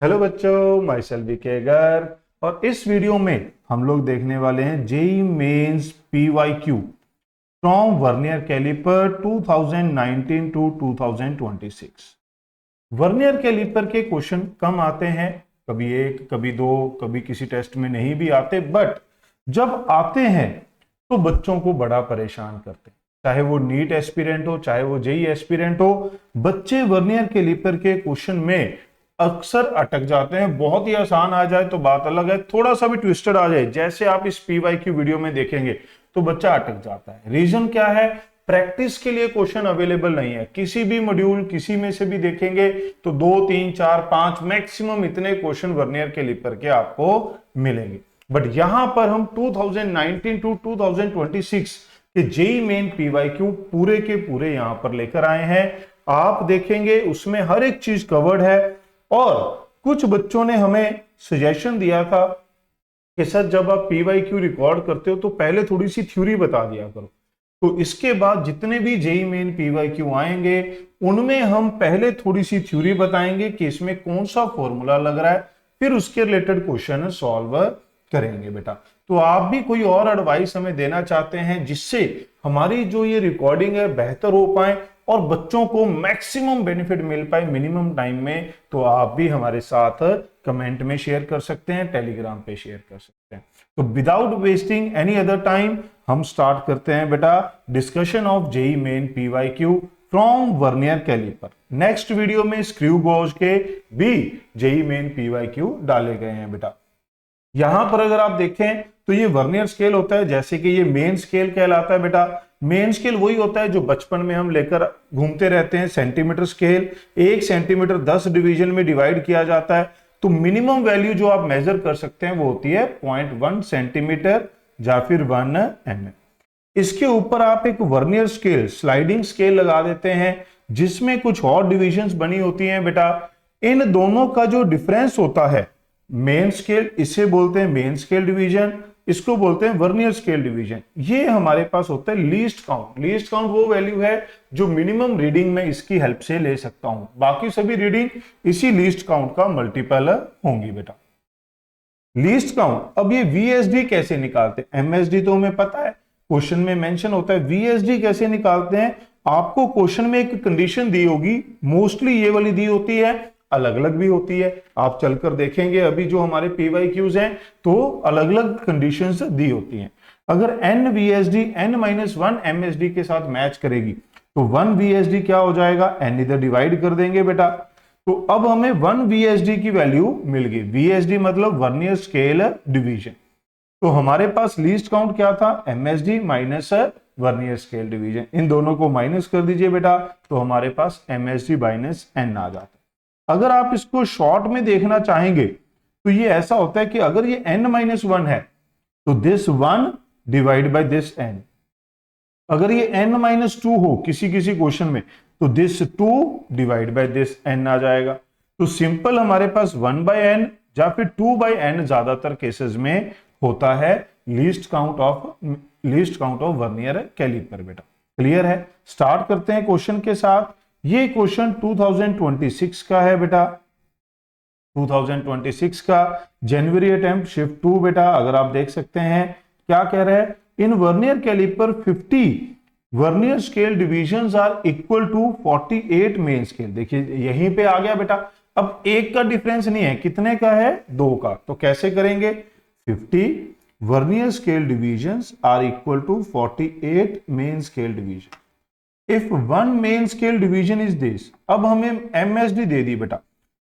Hello बच्चों, my self VK Garg. और इस वीडियो में हम लोग देखने वाले हैं JEE Mains PYQ from vernier calliper 2019 to 2026। Vernier calliper के क्वेश्चन कम आते हैं, कभी एक कभी दो, कभी किसी टेस्ट में नहीं भी आते, बट जब आते हैं तो बच्चों को बड़ा परेशान करते हैं। चाहे वो नीट एस्पिरेंट हो, चाहे वो जेई एस्पिरेंट हो, बच्चे वर्नियर कैलिपर के क्वेश्चन में अक्सर अटक जाते हैं। बहुत ही आसान आ जाए तो बात अलग है, थोड़ा सा भी ट्विस्टेड आ जाए, जैसे आप इस पीवाईक्यू वीडियो में देखेंगे, तो बच्चा अटक जाता है। रीजन क्या है? प्रैक्टिस के लिए क्वेश्चन अवेलेबल नहीं है। किसी भी मॉड्यूल, किसी में से भी देखेंगे तो 2, 3, 4, 5 मैक्सिमम इतने क्वेश्चन वर्नियर कैलिपर के आपको मिलेंगे। बट यहां पर हम 2019 टू 2026 के जेई मेन पीवाईक्यू पूरे के पूरे यहां पर लेकर आए हैं। आप देखेंगे उसमें हर एक चीज कवर्ड है। और कुछ बच्चों ने हमें सजेशन दिया था कि सर जब आप पीवाईक्यू रिकॉर्ड करते हो तो पहले थोड़ी सी थ्योरी बता दिया करो। तो इसके बाद जितने भी जेई मेन पीवाईक्यू आएंगे उनमें हम पहले थोड़ी सी थ्योरी बताएंगे कि इसमें कौन सा फॉर्मूला लग रहा है, फिर उसके रिलेटेड क्वेश्चन सॉल्व करेंगे बेटा। तो आप भी कोई और एडवाइस हमें देना चाहते हैं जिससे हमारी जो ये रिकॉर्डिंग है बेहतर हो पाए और बच्चों को मैक्सिमम बेनिफिट मिल पाए मिनिमम टाइम में, तो आप भी हमारे साथ कमेंट में शेयर कर सकते हैं, टेलीग्राम पे शेयर कर सकते हैं। तो without wasting any other time हम स्टार्ट करते हैं बेटा discussion of JEE Main PYQ from vernier calliper. Next video में स्क्रू गॉज के भी जेई मेन पीवाईक्यू डाले गए हैं बेटा। यहां पर अगर आप देखें तो ये वर्नियर स्केल होता है, जैसे कि ये मेन स्केल कहलाता है बेटा। मेन स्केल वही होता है जो बचपन में हम लेकर घूमते रहते हैं, सेंटीमीटर स्केल। 1 सेंटीमीटर 10 डिवीजन में डिवाइड किया जाता है। तो मिनिमम वैल्यू जो आप मेजर कर सकते हैं वो होती है 0.1 सेंटीमीटर या फिर 1 mm। इसके ऊपर आप एक वर्नियर स्केल, स्लाइडिंग स्केल लगा देते हैं जिसमें कुछ और डिविजन्स बनी होती हैं बेटा। इन दोनों का जो डिफरेंस होता है, मेन स्केल इसे बोलते हैं मेन स्केल डिवीजन, इसको बोलते हैं वर्नियर स्केल डिवीजन। ये हमारे पास होता है लीस्ट काउंट। लीस्ट काउंट वो वैल्यू है जो मिनिमम रीडिंग में इसकी हेल्प से ले सकता हूं, बाकी सभी रीडिंग इसी लीस्ट काउंट का मल्टीपल होंगी बेटा। लीस्ट काउंट, अब ये वीएसडी कैसे निकालते हैं? एमएसडी तो हमें पता है, क्वेश्चन में मेंशन होता है। वीएसडी कैसे निकालते हैं? आपको क्वेश्चन में एक कंडीशन दी होगी, मोस्टली ये वाली दी होती है, अलग अलग भी होती है। आप चलकर देखेंगे अभी जो हमारे पीवाईक्यूज हैं तो अलग अलग कंडीशंस दी होती हैं। अगर n VSD n-1 MSD के साथ मैच करेगी तो 1 VSD क्या हो जाएगा? n इधर डिवाइड कर देंगे बेटा। तो अब हमें 1 VSD की वैल्यू मिल गई। VSD मतलब वर्नियर स्केल डिवीजन। तो हमारे पास लीस्ट काउंट क्या था? MSD minus vernier scale division. इन दोनों को माइनस कर दीजिए बेटा, तो हमारे पास MSD माइनस n आ जाता है। अगर आप इसको शॉर्ट में देखना चाहेंगे तो ये ऐसा होता है कि अगर ये n-1 है तो this 1 divide by this n। अगर ये n-2 हो किसी किसी क्वेश्चन में तो this 2 divide by this n आ जाएगा। तो सिंपल हमारे पास 1 बाय n या फिर 2 बाय n ज्यादातर केसेस में होता है least count of vernier calliper बेटा। क्लियर है? स्टार्ट करते हैं क्वेश्चन के साथ। ये क्वेश्चन 2026 का है बेटा, 2026 का जनवरी अटेम्प्ट शिफ्ट 2 बेटा। अगर आप देख सकते हैं क्या कह रहा है, in vernier calliper 50 vernier scale divisions are equal to 48 main scale. देखिए यहीं पे आ गया बेटा। अब एक का डिफरेंस नहीं है, कितने का है? 2 का। तो कैसे करेंगे? 50 vernier scale divisions are equal to 48 main scale division. If 1 main scale division is this. अब हमें MSD दे दी बेटा।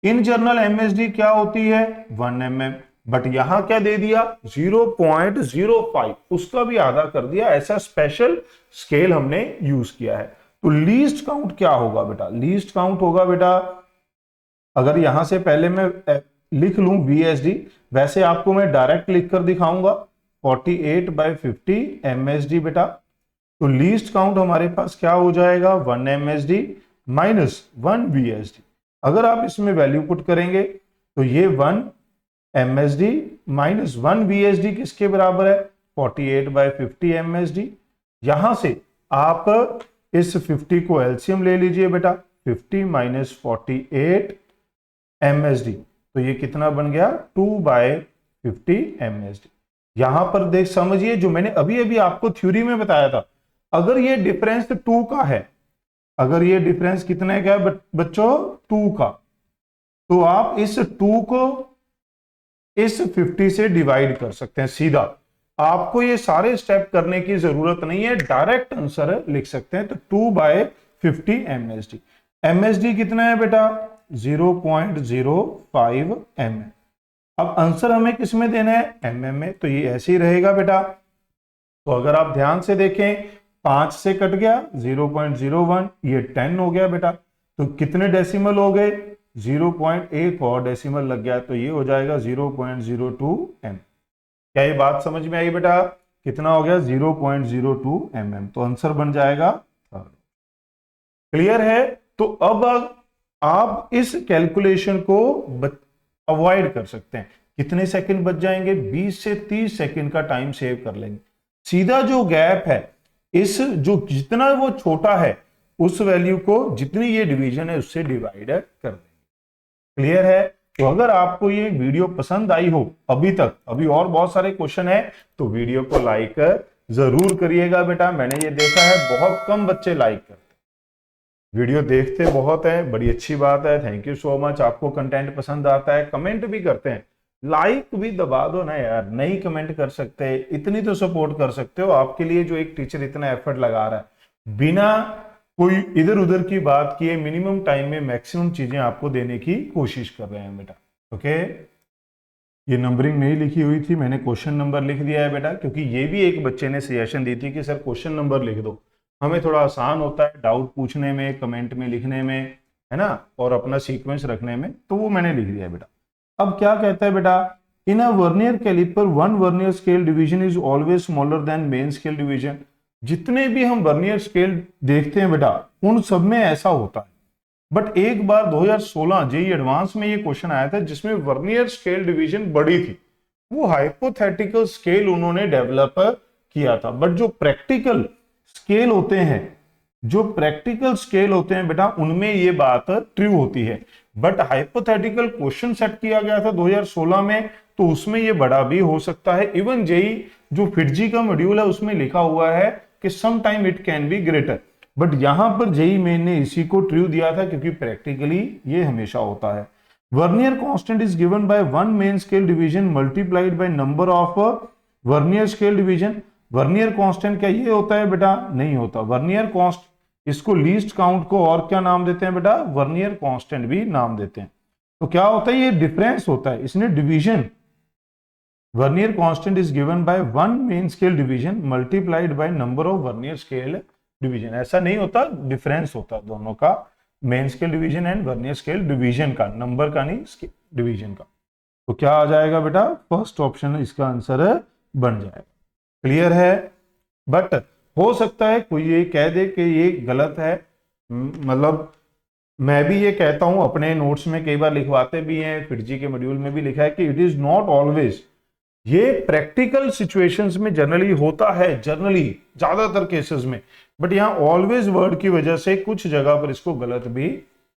इन जनरल MSD क्या होती है? 1 mm। बट यहां क्या दे दिया? 0.05, उसका भी आधा कर दिया। ऐसा स्पेशल स्केल हमने यूज किया है। तो लीस्ट काउंट क्या होगा बेटा? लीस्ट काउंट होगा बेटा, अगर यहां से पहले मैं लिख लूं VSD, वैसे आपको मैं डायरेक्ट लिखकर दिखाऊंगा 48 बाय 50 MSD बेटा। तो लीस्ट काउंट हमारे पास क्या हो जाएगा? 1 MSD माइनस 1 VSD। अगर आप इसमें वैल्यू पुट करेंगे तो ये 1 MSD माइनस 1 VSD किसके बराबर है? 48 बाय 50 MSD। यहां से आप इस 50 को एलसीएम ले लीजिए बेटा। 50 माइनस 48 MSD, तो ये कितना बन गया 2/50 MSD। यहां पर देख समझिए, जो मैंने अभी अभी आपको थ्योरी में बताया था, अगर ये डिफरेंस 2 का है, अगर ये डिफरेंस कितने का है बच्चों 2 का, तो आप इस 2 को इस 50 से डिवाइड कर सकते हैं सीधा। आपको ये सारे स्टेप करने की जरूरत नहीं है, डायरेक्ट आंसर लिख सकते हैं। तो 2/50 MSD। MSD कितना है बेटा 0.05 mm। अब आंसर हमें किस में देना है mm में, तो ये ऐसे ही रहेगा बेटा। तो अगर आप ध्यान से देखें 5 से कट गया 0.01, ये 10 हो गया बेटा। तो कितने डेसिमल हो गए 0.1 और डेसिमल लग गया, तो ये हो जाएगा 0.02 mm। क्या ये बात समझ में आई बेटा, कितना हो गया 0.02 mm, तो आंसर बन जाएगा थर्ड। क्लियर है। तो अब आप इस कैलकुलेशन को अवॉइड कर सकते हैं। कितने सेकंड बच जाएंगे 20 से 30 सेकंड का टाइम सेव कर लेंगे। सीधा जो गैप है इस जो जितना वो छोटा है उस वैल्यू को जितनी ये डिवीजन है उससे डिवाइड कर देंगे। क्लियर है। तो अगर आपको ये वीडियो पसंद आई हो अभी तक, अभी और बहुत सारे क्वेश्चन है, तो वीडियो को लाइक जरूर करिएगा बेटा। मैंने ये देखा है बहुत कम बच्चे लाइक करते, वीडियो देखते बहुत है, बड़ी अच्छी बात है, थैंक यू सो मच। आपको कंटेंट पसंद आता है, कमेंट भी करते हैं, लाइक भी दबा दो ना यार। नहीं कमेंट कर सकते, इतनी तो सपोर्ट कर सकते हो। आपके लिए जो एक टीचर इतना एफर्ट लगा रहा है बिना कोई इधर उधर की बात किए, मिनिमम टाइम में मैक्सिमम चीजें आपको देने की कोशिश कर रहे हैं बेटा। ओके, ये नंबरिंग नहीं लिखी हुई थी, मैंने क्वेश्चन नंबर लिख दिया है बेटा, क्योंकि ये भी एक बच्चे ने सजेशन दी थी कि सर क्वेश्चन नंबर लिख दो, हमें थोड़ा आसान होता है डाउट पूछने में, कमेंट में लिखने में, है ना, और अपना सीक्वेंस रखने में, तो वो मैंने लिख दिया बेटा। अब क्या कहता है बेटा, in a vernier caliper one vernier scale division is always smaller than main scale division. जितने भी हम वर्नियर स्केल देखते हैं बेटा उन सब में ऐसा होता है। बट एक बार 2016 जेईई एडवांस में ये क्वेश्चन आया था जिसमें वर्नियर स्केल डिवीजन बड़ी थी, वो हाइपोथेटिकल स्केल उन्होंने डेवलप किया था। बट जो प्रैक्टिकल स्केल होते हैं, जो प्रैक्टिकल स्केल होते हैं बेटा, उनमें ये बात ट्रू होती है। बट हाइपोथेटिकल क्वेश्चन सेट किया गया था 2016 में, तो उसमें ये बड़ा भी हो सकता है। इवन जेईई जो फिटजी का मॉड्यूल है उसमें लिखा हुआ है कि some time it can be greater, but यहां पर जेईई मेन ने इसी को ट्रू दिया था क्योंकि प्रैक्टिकली ये हमेशा होता है। Vernier constant is given by one main scale division multiplied by number of vernier scale division. Vernier constant क्या ये होता है बेटा, नहीं होता। वर्नियर कांस्ट, इसको लीस्ट काउंट को और क्या नाम देते हैं बेटा, वर्नियर कांस्टेंट भी नाम देते हैं। तो क्या होता है, ये डिफरेंस होता है, इसने division. Vernier constant is given by one main scale division multiplied by number of vernier scale division. ऐसा नहीं होता, डिफरेंस होता है दोनों का, main scale division and vernier scale division का, नंबर का नहीं, डिवीजन का। तो क्या आ जाएगा बेटा, फर्स्ट ऑप्शन इसका आंसर बन जाएगा। क्लियर है। बट हो सकता है कोई ये कह दे कि ये गलत है, मतलब मैं भी ये कहता हूं, अपने नोट्स में कई बार लिखवाते भी हैं, फिटजी के मॉड्यूल में भी लिखा है कि इट इज नॉट ऑलवेज। ये प्रैक्टिकल सिचुएशंस में जनरली होता है, जनरली ज्यादातर केसेस में, बट यहां ऑलवेज वर्ड की वजह से कुछ जगह पर इसको गलत भी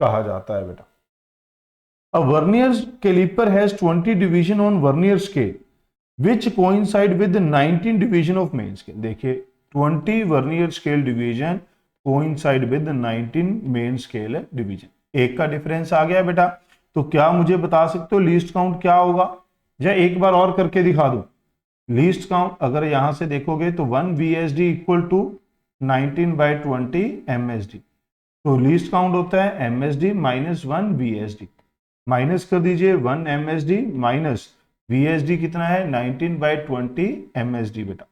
कहा जाता है बेटा। A vernier caliper has 20 division on vernier scale which coincide with 19 division of main scale. देखिए 20 vernier scale division coincide with 19 main scale division, एक का डिफरेंस आ गया बेटा। तो क्या मुझे बता सकते हो लीस्ट काउंट क्या होगा, या एक बार और करके दिखा दूं। लीस्ट काउंट अगर यहां से देखोगे तो 1 VSD इक्वल टू 19/20 MSD। तो लीस्ट काउंट होता है MSD माइनस 1 VSD। माइनस कर दीजिए 1 MSD माइनस VSD कितना है 19/20 MSD बेटा।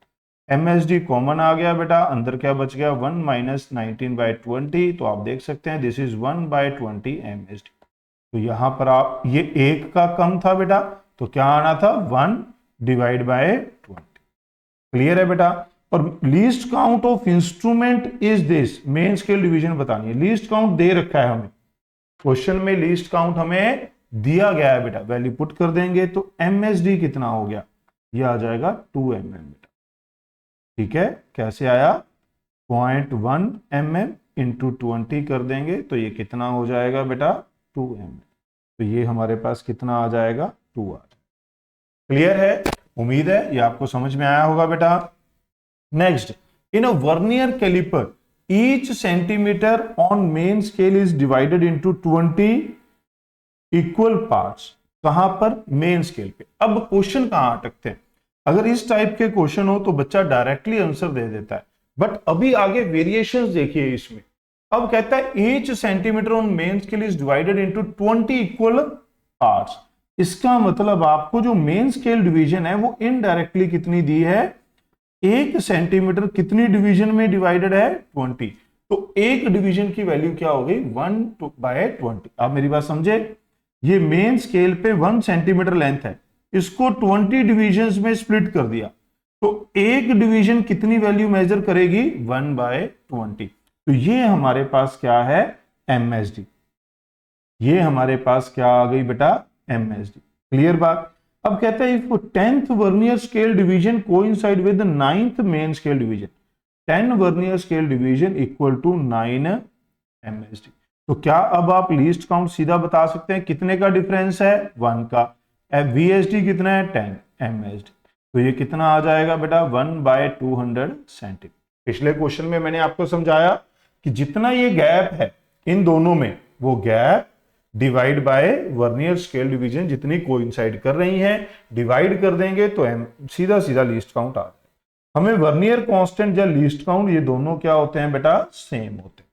MSD कॉमन आ गया बेटा, अंदर क्या बच गया 1 माइनस 19/20, तो आप देख सकते हैं दिस इज 1/20 MSD। तो यहां पर आप ये एक का कम था बेटा, तो क्या आना था 1 डिवाइड बाय 20। क्लियर है बेटा। और least count of instrument is this, main scale division बतानी है। लीस्ट काउंट दे रखा है हमें क्वेश्चन में, लीस्ट काउंट हमें दिया गया है बेटा, वैल्यू पुट कर देंगे तो MSD कितना हो गया, ये आ जाएगा 2 mm बेटा। ठीक है, कैसे आया 0.1 mm इंटू 20 कर देंगे तो ये कितना हो जाएगा बेटा 2 mm। तो ये हमारे पास कितना आ जाएगा, 2 आ जाएगा। क्लियर है, उम्मीद है ये आपको समझ में आया होगा बेटा। Next, in a vernier calliper each centimetre on main scale is divided into 20 equal parts. कहां पर, मेन स्केल पे। अब क्वेश्चन कहां अटकते हैं, अगर इस टाइप के क्वेश्चन हो तो बच्चा डायरेक्टली आंसर दे देता है, बट अभी आगे वेरिएशंस देखिए इसमें। अब कहता है each centimetre on main scale is divided into 20 equal parts. इसका मतलब आपको जो मेन स्केल डिवीजन है वो इनडायरेक्टली कितनी दी है, 1 सेंटीमीटर कितनी डिवीजन में डिवाइडेड है, 20। तो एक डिवीजन की वैल्यू क्या हो गई, 1/20। आप मेरी बात समझे, ये मेन स्केल पे 1 सेंटीमीटर लेंथ है, इसको 20 डिविजन्स में स्प्लिट कर दिया, तो एक डिवीजन कितनी वैल्यू मेजर करेगी, 1/20। तो ये हमारे पास क्या है, एमएसडी। ये हमारे पास क्या आ गई बेटा, एमएसडी। क्लियर बात। अब कहता है if 10th vernier scale division coincide with 9th main scale division, 10 vernier scale division equal to 9 MSD. तो क्या अब आप लीस्ट काउंट सीधा बता सकते हैं, कितने का डिफरेंस है, 1 का। वीएसडी कितना है, 10 एमएसडी। तो ये कितना आ जाएगा बेटा, 1/200 सेंटीमीटर। पिछले क्वेश्चन में मैंने आपको समझाया कि जितना ये गैप है इन दोनों में, वो gap divide by vernier scale division जितनी कोइंसाइड कर रही हैं, डिवाइड कर देंगे तो सीधा सीधा लीस्ट काउंट आ जाएगा। हमें वर्नियर कांस्टेंट या लीस्ट काउंट ये दोनों क्या होते हैं बेटा, सेम होते हैं।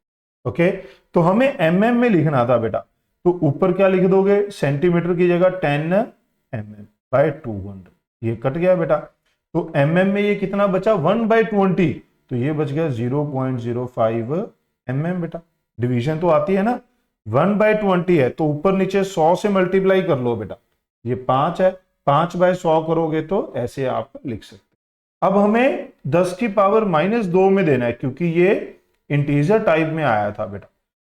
ओके, तो हमें एमएम में लिखना था बेटा, तो ऊपर क्या लिख दोगे, सेंटीमीटर की जगह 10 mm/200। ये कट गया बेटा, तो एमएम में ये कितना बचा, 1/20, तो ये बच गया 0.05 mm बेटा। डिवीजन तो आती है ना, 1/20 है तो ऊपर नीचे 100 से मल्टीप्लाई कर लो बेटा, ये 5 है, 5/100 करोगे तो ऐसे आप लिख सकते। अब हमें 10 की पावर -2 में देना है, क्योंकि ये इंटीजर टाइप में आया था बेटा,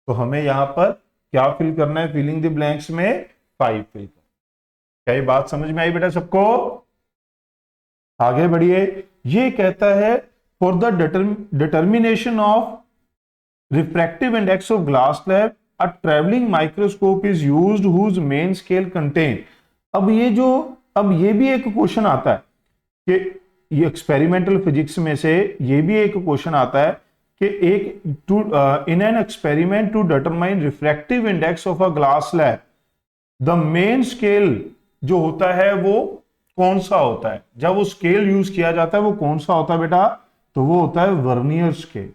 तो हमें यहां पर क्या फिल करना है, फिलिंग द ब्लैंक्स में 5 फिल करना। क्या ये बात समझ में आई बेटा सबको, आगे बढ़िए। ये कहता है for the determination of refractive index of glass slab a travelling microscope is used whose main scale contain. अब ये भी एक क्वेश्चन आता है कि ये एक्सपेरिमेंटल फिजिक्स में से ये भी एक क्वेश्चन आता है कि in an experiment to determine refractive index of a glass slab the main scale जो होता है वो कौन सा होता है, जब वो स्केल यूज किया जाता है वो कौन सा होता है बेटा, तो वो होता है वर्नियर स्केल।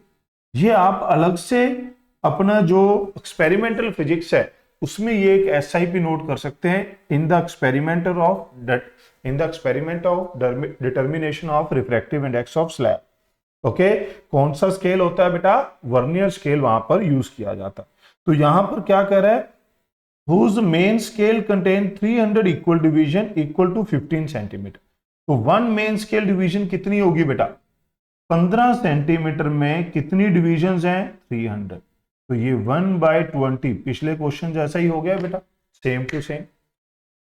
ये आप अलग से अपना जो एक्सपेरिमेंटल फिजिक्स है उसमें ये एक एसआईपी नोट कर सकते हैं, in the experiment of determination of refractive index of slab. Okay, कौन सा स्केल होता है बेटा, वर्नियर स्केल वहां पर यूज किया जाता है। तो यहां पर क्या कह रहा है, whose main scale contain 300 equal division equal to 15 centimetre. तो 1 मेन स्केल डिवीजन कितनी होगी बेटा, 15 सेंटीमीटर में कितनी डिविजन्स हैं, 300। तो ये 1/20 पिछले क्वेश्चन जैसा ही हो गया बेटा, सेम टू सेम।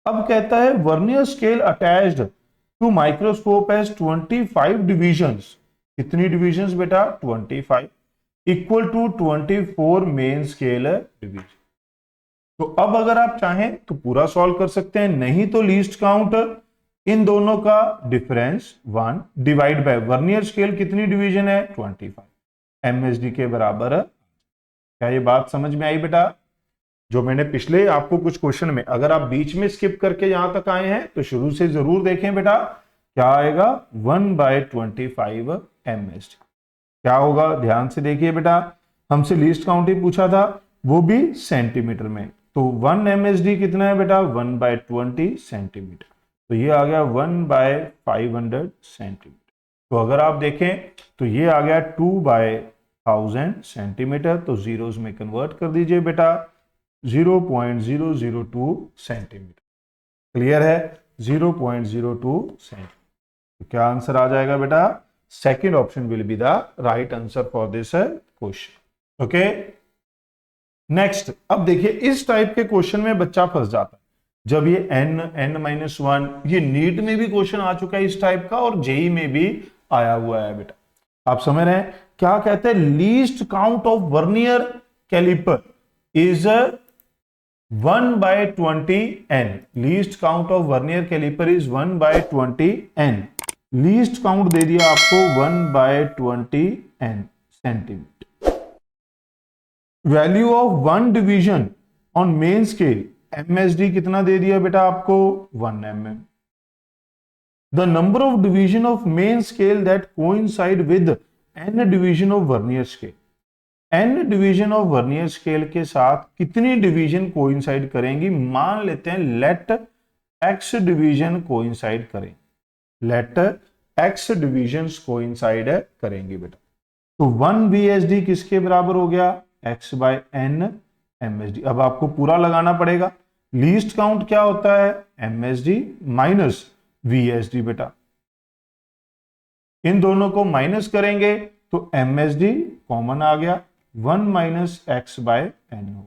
अब कहता है vernier scale attached to microscope as 25 divisions. कितनी डिविजन्स बेटा, 25 equal to 24 main scale division. तो अब अगर आप चाहें तो पूरा सॉल्व कर सकते हैं, नहीं तो लीस्ट काउंट इन दोनों का difference 1 divide by vernier scale कितनी डिवीजन है, 25 एमएसडी के बराबर। क्या ये बात समझ में आई बेटा, जो मैंने पिछले आपको कुछ क्वेश्चन में, अगर आप बीच में स्किप करके यहां तक आए हैं तो शुरू से जरूर देखें बेटा, क्या आएगा 1/25 एमएसडी। क्या होगा ध्यान से देखिए बेटा, हमसे लीस्ट काउंट ही पूछा था, वो भी सेंटीमीटर में। तो 1 एमएसडी कितना है बेटा, 1/20 सेंटीमीटर। तो ये आ गया 1/500 सेंटीमीटर। तो अगर आप देखें तो ये आ गया 2/1000 सेंटीमीटर। तो जीरोस में कन्वर्ट कर दीजिए बेटा, 0.002 सेंटीमीटर। क्लियर है, 0.02 सेंटीमीटर। तो क्या आंसर आ जाएगा बेटा, second option will be the right answer for this question. Okay, next. अब देखिए इस टाइप के क्वेश्चन में बच्चा फंस जाता है, जब ये n-1, ये नीट में भी क्वेश्चन आ चुका है इस टाइप का, और जेई में भी आया हुआ है बेटा। आप समझ रहे हैं, क्या कहते हैं, least count of vernier caliper is 1/20 n, least count of vernier caliper is 1/20 n, least count दे दिया आपको 1/20 n centimetre. Value of one division on main scale MSD कितना दे दिया बेटा आपको 1 mm। The number of division of main scale that coincide with n division of vernier scale, n division of vernier scale के साथ कितनी division coincide करेंगी। मान लेते हैं लेट x डिवीजन कोइंसाइड करें, लेट x डिविजन्स कोइंसाइड करेंगी बेटा। तो 1 VSD किसके बराबर हो गया x/n MSD। अब आपको पूरा लगाना पड़ेगा, लीस्ट काउंट क्या होता है MSD माइनस VSD बेटा, इन दोनों को माइनस करेंगे तो MSD कॉमन आ गया, 1 माइनस x/n हो गया।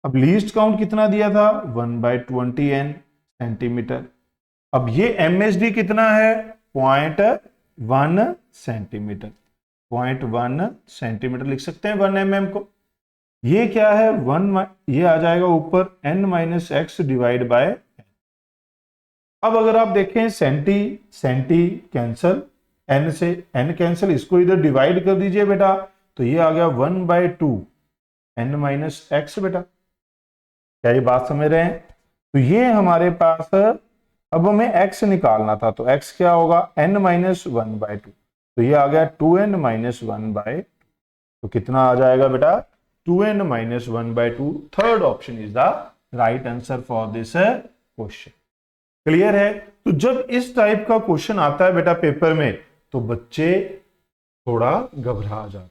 अब लीस्ट काउंट कितना दिया था 1/20 n सेंटीमीटर। अब ये MSD कितना है 0.1 सेंटीमीटर, 0.1 सेंटीमीटर लिख सकते हैं 1 mm को। ये क्या है 1, ये आ जाएगा ऊपर n minus x divide by n। अब अगर आप देखें सेंटी कैंसल, n से n कैंसल, इसको इधर डिवाइड कर दीजिए बेटा, तो ये आ गया 1/2 n माइनस x बेटा। क्या ये बात समझ रहे हैं। तो ये हमारे पास, अब हमें x निकालना था, तो x क्या होगा n माइनस 1/2, तो ये आ गया 2n माइनस 1/2। तो कितना आ जाएगा बेटा 2n minus 1/2। Third option is the right answer for this question. Clear है। तो जब इस टाइप का क्वेश्चन आता है बेटा पेपर में, तो बच्चे थोड़ा घबरा जाते,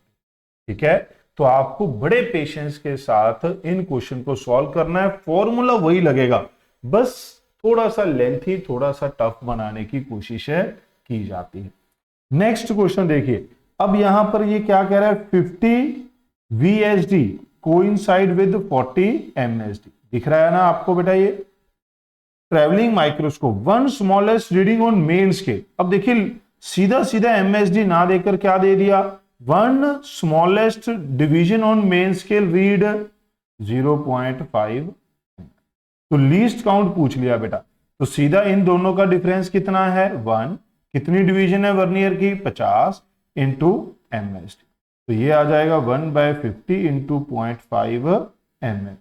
ठीक है। तो आपको बड़े पेशेंस के साथ इन क्वेश्चन को सॉल्व करना है, फॉर्मूला वही लगेगा, बस थोड़ा सा लेंथी, थोड़ा सा टफ बनाने की कोशिश की जाती है। नेक्स्ट क्वेश्चन देखिए, अब यहां पर ये क्या कह रहा है 50 VSD कोइंसाइड विद 40 MSD, दिख रहा है ना आपको बेटा ये travelling microscope, one smallest reading on main scale. अब देखिए सीधा सीधा MSD ना देकर क्या दे दिया, one smallest division on main scale read 0.5, तो लीस्ट काउंट पूछ लिया बेटा, तो सीधा इन दोनों का डिफरेंस कितना है 1, कितनी डिवीजन है वर्नियर की 50 इंटू MSD, तो ये आ जाएगा 1/50 इंटू 0.5 mm।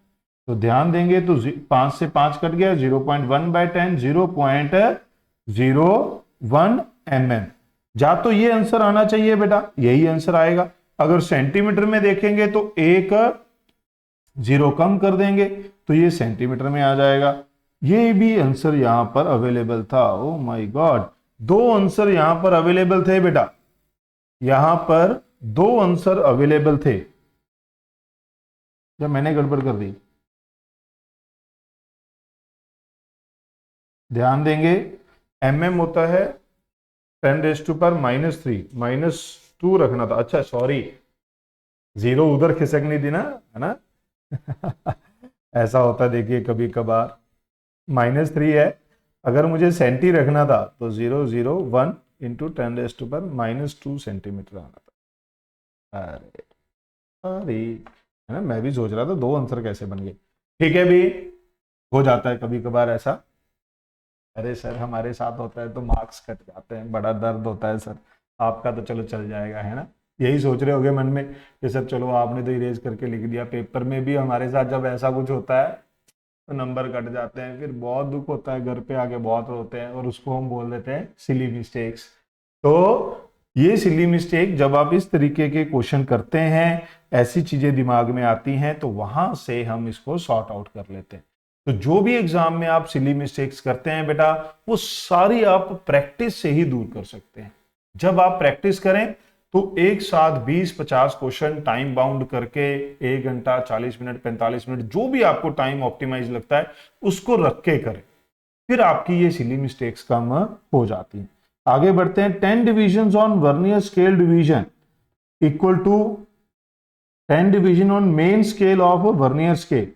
तो ध्यान देंगे तो 5 से 5 कट गया, 0.1/10 0.01 mm। जा तो ये आंसर आना चाहिए बेटा, यही आंसर आएगा। अगर सेंटीमीटर में देखेंगे तो एक 0 कम कर देंगे तो ये सेंटीमीटर में आ जाएगा। ये भी आंसर यहां पर अवेलेबल था। ओ माय गॉड, 2 आंसर यहां पर अवेलेबल थे बेटा, यहां पर 2 आंसर अवेलेबल थे, या मैंने गड़बड़ कर दी। ध्यान देंगे mm होता है 10⁻³ -2 रखना था, अच्छा सॉरी 0 उधर खिसकनी थी ना, है ना ऐसा होता है देखिए कभी कभार, -3 है, अगर मुझे सेंटी रखना था तो 0.01 इंटू 10⁻² सेंटीमीटर आना था। अरे है ना, मैं भी सोच रहा था 2 आंसर कैसे बन गए। ठीक है भी, हो जाता है कभी कभार ऐसा। अरे सर हमारे साथ होता है तो मार्क्स कट जाते हैं, बड़ा दर्द होता है सर। आपका तो चलो चल जाएगा, है ना, यही सोच रहे होगे मन में कि सर चलो आपने तो इरेज करके लिख दिया। पेपर में भी हमारे साथ जब ऐसा कुछ होता है तो नंबर कट जाते हैं, फिर बहुत दुख होता है, घर पे आके बहुत रोते हैं, और उसको हम बोल देते हैं सिली मिस्टेक्स। तो ये सिली मिस्टेक जब आप इस तरीके के क्वेश्चन करते हैं, ऐसी चीजें दिमाग में आती हैं, तो वहां से हम इसको सॉर्ट आउट कर लेते हैं। तो जो भी एग्जाम में आप सिली मिस्टेक्स करते हैं बेटा, वो सारी आप प्रैक्टिस से ही दूर कर सकते हैं। जब आप प्रैक्टिस करें तो एक साथ 20-50 क्वेश्चन टाइम बाउंड करके 1 घंटा 40 मिनट 45 मिनट जो भी आपको टाइम ऑप्टिमाइज लगता है उसको रख के करें, फिर आपकी ये सिली मिस्टेक्स कम हो जाती हैं। आगे बढ़ते हैं। 10 division on vernier scale division equal to 10 division on main scale of vernier scale.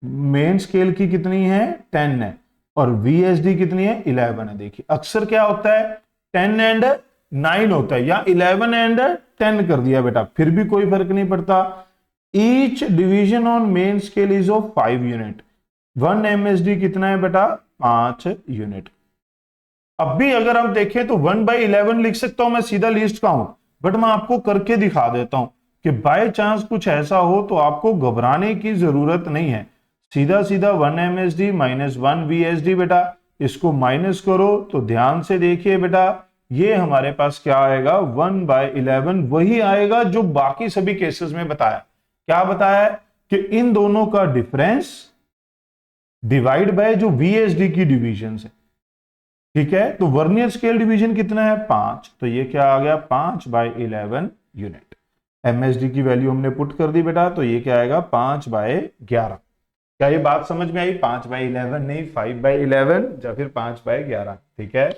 Main scale की कितनी है 10 है, और VSD कितनी है 11 है। देखिए अक्सर क्या होता है 10 एंड 9 होता है, या 11 एंड 10 कर दिया बेटा, फिर भी कोई फर्क नहीं पड़ता। Each division on main scale is of 5 unit. 1 MSD कितना है बेटा? 5 यूनिट। अब भी अगर हम देखें तो 1/11 लिख सकता हूं मैं सीधा लीस्ट काउंट, बट मैं आपको करके दिखा देता हूं कि बाय चांस कुछ ऐसा हो तो आपको घबराने की जरूरत नहीं है। सीधा सीधा 1 MSD माइनस 1 VSD बेटा, इसको माइनस करो तो ध्यान से देखिए बेटा, ये हमारे पास क्या आएगा? 1/11 वही आएगा जो बाकी सभी केसेस में बताया। क्या बताया? कि इन दोनों का डिफरेंस डिवाइड बाय जो VSD की डिवीजन है। ठीक है, तो वर्नियर स्केल डिवीजन कितना है? 5, तो ये क्या आ गया? 5/11 यूनिट। MSD की वैल्यू हमने पुट कर दी बेटा, तो ये क्या आएगा? 5/11। क्या ये बात समझ में आई? 5/11 नहीं, 5/11 या फिर 5/11। ठीक है,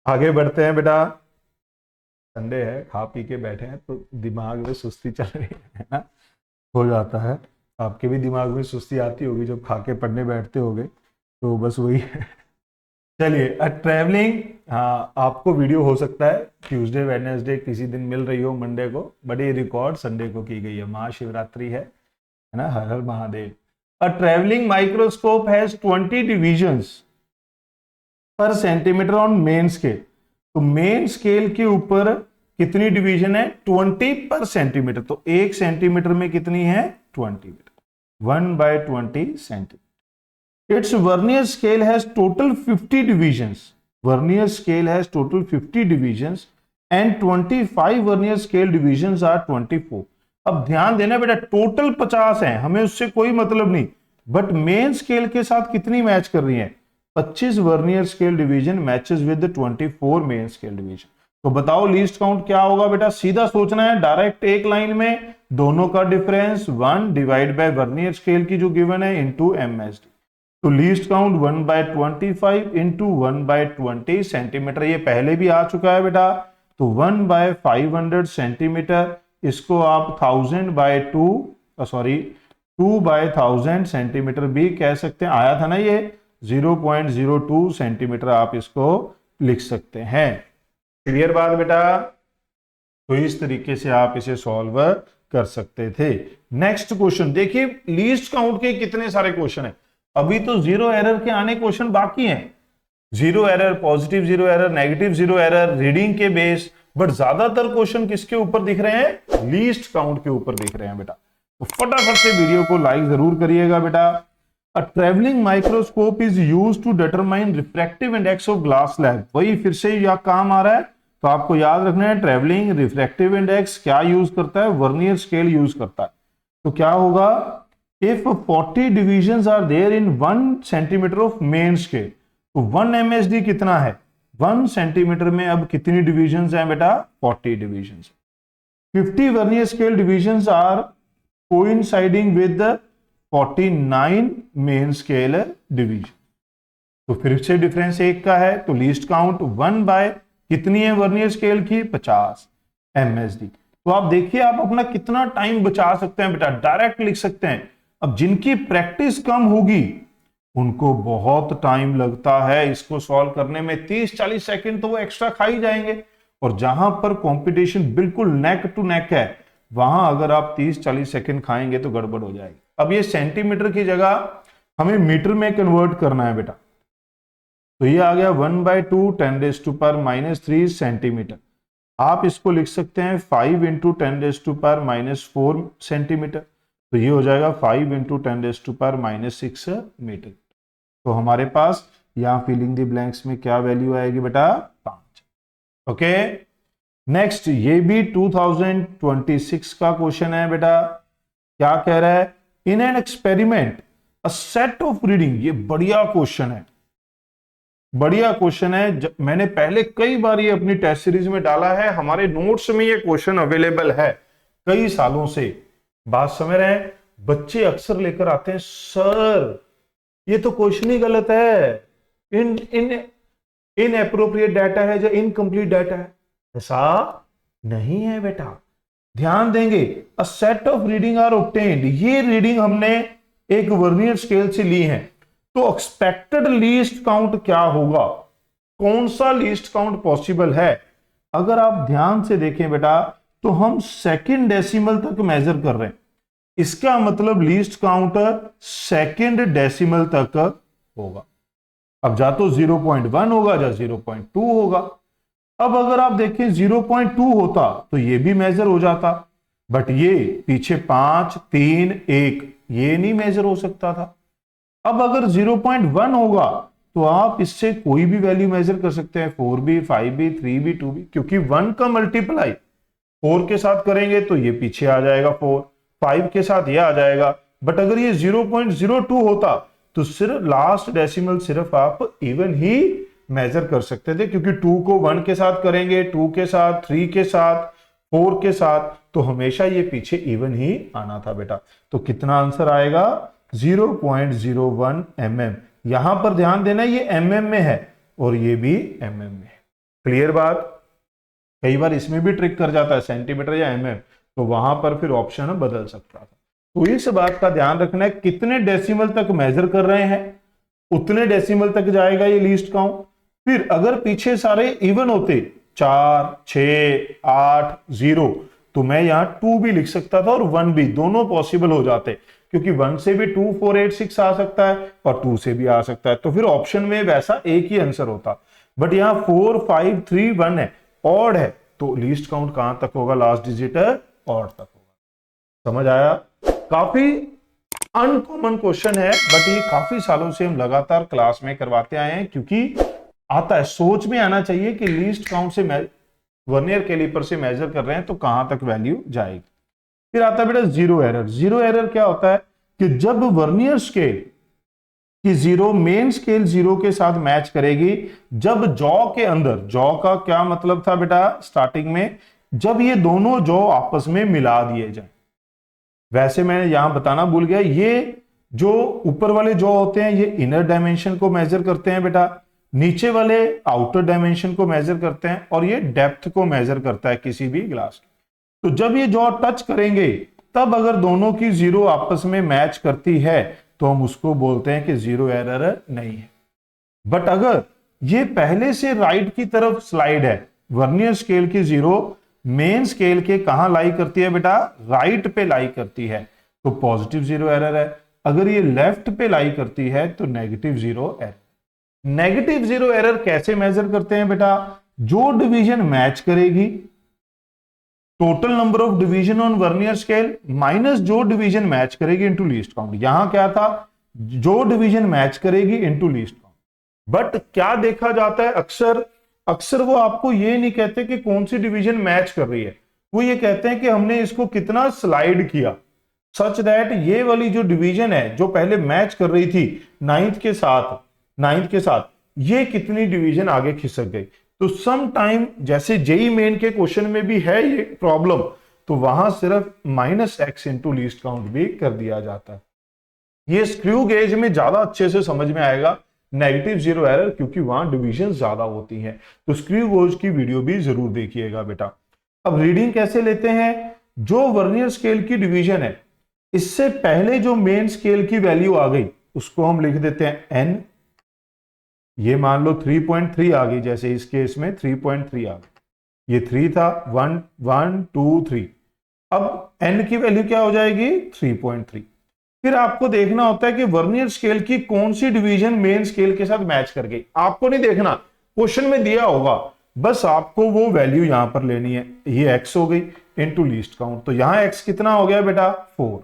आगे बढ़ते हैं बेटा। संडे है, खा पी के बैठे हैं तो दिमाग में सुस्ती चल रही है ना, हो जाता है। आपके भी दिमाग में सुस्ती आती होगी जब खा के पढ़ने बैठते होगे, तो बस वही है। चलिए, ट्रैवलिंग, हाँ आपको वीडियो हो सकता है ट्यूसडे वेडनेसडे किसी दिन मिल रही हो, मंडे को, बट ये रिकॉर्ड संडे को की गई है। महाशिवरात्रि है ना, हर हर Mahadev. A travelling microscope has 20 divisions per centimetre on main scale. तो मेन स्केल के ऊपर कितनी डिवीजन है? 20 पर सेंटीमीटर। तो 1 सेंटीमीटर में कितनी है? 20 मीटर। 1/20 centimetre. Its vernier scale has total 50 divisions. Vernier scale has total 50 divisions and 25 vernier scale divisions are 24. अब ध्यान देना बेटा, टोटल 50 है, हमें उससे कोई मतलब नहीं, बट मेन स्केल के साथ कितनी मैच कर रही है? 25 vernier scale division matches with 24 main scale division. तो बताओ लीस्ट काउंट क्या होगा बेटा? सीधा सोचना है, डायरेक्ट एक लाइन में दोनों का difference 1 divide by vernier scale की जो गिवन है इनटू MSD। तो लीस्ट काउंट 1/25 इंटू 1/20 सेंटीमीटर, ये पहले भी आ चुका है बेटा। तो 1/500 सेंटीमीटर, इसको आप 2/1000 सेंटीमीटर भी कह सकते हैं। आया था ना ये 0.02 सेंटीमीटर, आप इसको लिख सकते हैं। क्लियर बात बेटा? तो इस तरीके से आप इसे सॉल्व कर सकते थे। नेक्स्ट क्वेश्चन देखिए, लीस्ट काउंट के कितने सारे क्वेश्चन है। अभी तो जीरो एरर के आने क्वेश्चन बाकी हैं। Zero error, positive zero error, negative zero error, reading के बेस, बट ज्यादातर क्वेश्चन किसके ऊपर दिख रहे हैं? लीस्ट काउंट के ऊपर दिख रहे हैं बेटा। तो फटाफट से वीडियो को लाइक जरूर करिएगा बेटा। A travelling microscope is used to determine refractive index of glass slab. वही फिर से यह काम आ रहा है, तो आपको याद रखना है ट्रेवलिंग रिफ्रैक्टिव इंडेक्स क्या यूज करता है? वर्नियर स्केल यूज करता है। तो क्या होगा? If 40 divisions are there in 1 centimeter of main scale, तो 1 MSD कितना है? 1 सेंटीमीटर में अब कितनी डिविजन्स हैं बेटा? 40 divisions. 50 vernier scale divisions are coinciding with 49 main scale division. तो फिर से डिफरेंस एक का है, तो लीस्ट काउंट 1 बाय कितनी है वर्नियर स्केल की? 50 MSD। तो आप देखिए आप अपना कितना टाइम बचा सकते हैं बेटा, डायरेक्ट लिख सकते हैं। अब जिनकी प्रैक्टिस कम होगी उनको बहुत टाइम लगता है इसको सॉल्व करने में, 30-40 सेकंड तो वो एक्स्ट्रा खा ही जाएंगे। और जहां पर कंपटीशन बिल्कुल नेक टू नेक है, वहां अगर आप 30-40 सेकंड खाएंगे तो गड़बड़ हो जाएगी। अब ये सेंटीमीटर की जगह हमें मीटर में कन्वर्ट करना है बेटा, तो ये आ गया 1/2 10⁻³ सेंटीमीटर। आप इसको लिख सकते हैं 5 × 10⁻⁴ सेंटीमीटर, तो ये हो जाएगा 5 × 10⁻�6 मीटर। तो हमारे पास यहां फिलिंग द ब्लैंक्स में क्या वैल्यू आएगी बेटा? 5। ओके, नेक्स्ट ये भी 2026 का क्वेश्चन है बेटा। क्या कह रहा है? In an experiment a set of reading. ये बढ़िया क्वेश्चन है, बढ़िया क्वेश्चन है। मैंने पहले कई बार ये अपनी टेस्ट सीरीज में डाला है, हमारे नोट्स में ये क्वेश्चन अवेलेबल है कई सालों से। बात समझ रहे हैं? बच्चे अक्सर लेकर आते हैं, सर ये तो क्वेश्चन ही गलत है, इन एप्रोप्रिएट डाटा है या इनकम्प्लीट डाटा है। ऐसा नहीं है बेटा, ध्यान देंगे। A set of reading are obtained, ये रीडिंग हमने एक वर्नियर स्केल से ली है, तो एक्सपेक्टेड लीस्ट काउंट क्या होगा? कौन सा लीस्ट काउंट पॉसिबल है? अगर आप ध्यान से देखें बेटा, तो हम सेकंड डेसिमल तक मेजर कर रहे हैं। इसका मतलब लीस्ट काउंट सेकंड डेसिमल तक होगा। अब जा तो 0.1 होगा या 0.2 होगा। अब अगर आप देखें 0.2 होता तो ये भी मेजर हो जाता, बट ये पीछे 5 3 1 ये नहीं मेजर हो सकता था। अब अगर 0.1 होगा तो आप इससे कोई भी वैल्यू मेजर कर सकते हैं, 4b 5b 3b 2b, क्योंकि 1 का मल्टीप्लाई 4 के साथ करेंगे तो ये पीछे आ जाएगा 4, 5 के साथ ये आ जाएगा। बट अगर ये 0.02 होता तो सिर्फ लास्ट डेसिमल सिर्फ आप इवन ही मेजर कर सकते थे, क्योंकि 2 को 1 के साथ करेंगे, 2 के साथ, 3 के साथ, 4 के साथ, तो हमेशा ये पीछे इवन ही आना था बेटा। तो कितना आंसर आएगा? 0.01 mm। यहां पर ध्यान देना ये mm में है और ये भी mm में है। क्लियर बात? कई बार इसमें भी ट्रिक कर जाता है सेंटीमीटर या mm, तो वहां पर फिर ऑप्शन बदल सकता था। तो इस बात का ध्यान रखना है, कितने डेसिमल तक मेजर कर रहे हैं उतने डेसिमल तक जाएगा ये लीस्ट काउंट। फिर अगर पीछे सारे इवन होते 4 6 8 0 तो मैं यहां 2 भी लिख सकता था और 1 भी, दोनों पॉसिबल हो जाते, क्योंकि 1 से भी 2 4 8 6 आ सकता है और 2 से भी आ सकता है, तो फिर ऑप्शन में वैसा एक ही आंसर होता। बट यहां 4 5 3 1 है, ऑड है, तो लीस्ट काउंट कहां तक होगा? लास्ट डिजिट ऑड तक होगा। समझ आया? काफी अनकॉमन क्वेश्चन है, बट ये काफी सालों से हम लगातार क्लास में करवाते आए हैं, क्योंकि आता है, सोच में आना चाहिए कि लीस्ट काउंट से वर्नियर कैलिपर से मेजर कर रहे हैं तो कहां तक वैल्यू जाएगी। फिर आता है बेटा जीरो एरर। जीरो एरर क्या होता है कि जब वर्नियर स्केल की जीरो मेन स्केल जीरो के साथ मैच करेगी, जब जॉ के अंदर, जॉ का क्या मतलब था बेटा स्टार्टिंग में, जब ये दोनों जॉ आपस में मिला दिए जाए। वैसे मैंने यहां बताना भूल गया, ये जो ऊपर वाले जॉ होते हैं ये इनर डायमेंशन को मेजर करते हैं बेटा, नीचे वाले आउटर डायमेंशन को मेजर करते हैं, और ये डेप्थ को मेजर करता है किसी भी ग्लास की। तो जब ये जॉ टच करेंगे तब अगर दोनों की जीरो आपस में मैच करती है तो हम उसको बोलते हैं कि जीरो एरर नहीं है। बट अगर ये पहले से राइट की तरफ स्लाइड है, वर्नियर स्केल की जीरो मेन स्केल के कहां लाई करती है बेटा? राइट पे लाई करती है, तो पॉजिटिव जीरो एरर है। अगर ये लेफ्ट पे लाई करती है तो negative zero error. Negative zero error कैसे मेजर करते हैं बेटा? जो डिवीजन मैच करेगी, total number of division on vernier scale minus जो डिवीजन मैच करेगी इनटू लीस्ट काउंट। यहां क्या था? जो डिवीजन मैच करेगी इनटू लीस्ट काउंट। बट क्या देखा जाता है अक्सर वो आपको ये नहीं कहते कि कौन सी डिवीजन मैच कर रही है, वो ये कहते हैं कि हमने इसको कितना स्लाइड किया, सच दैट ये वाली जो डिवीजन है जो पहले मैच कर रही थी नाइन्थ के साथ ये कितनी डिवीजन आगे खिसक गई। तो सम टाइम जैसे जेई मेन के क्वेश्चन में भी है ये प्रॉब्लम, तो वहां सिर्फ -x इंटू लीस्ट काउंट भी कर दिया जाता है। ये स्क्रू गेज में ज्यादा अच्छे से समझ में आएगा नेगेटिव जीरो एरर, क्योंकि वहां डिवीजन ज्यादा होती हैं। तो स्क्रू गेज की वीडियो भी जरूर देखिएगा बेटा। अब रीडिंग कैसे लेते हैं? जो वर्नियर स्केल की डिवीजन है इससे पहले जो मेन स्केल की वैल्यू आ गई उसको हम लिख देते हैं n। ये मान लो 3.3 आ गई, जैसे इस केस में 3.3 आ गई, ये 3 था, 1 1 2 3। अब n की वैल्यू क्या हो जाएगी? 3.3। फिर आपको देखना होता है कि वर्नियर स्केल की कौन सी डिवीजन मेन स्केल के साथ मैच कर गई। आपको नहीं देखना, क्वेश्चन में दिया होगा, बस आपको वो वैल्यू यहां पर लेनी है। ये x हो गई इनटू लीस्ट काउंट, तो यहां x कितना हो गया बेटा? 4।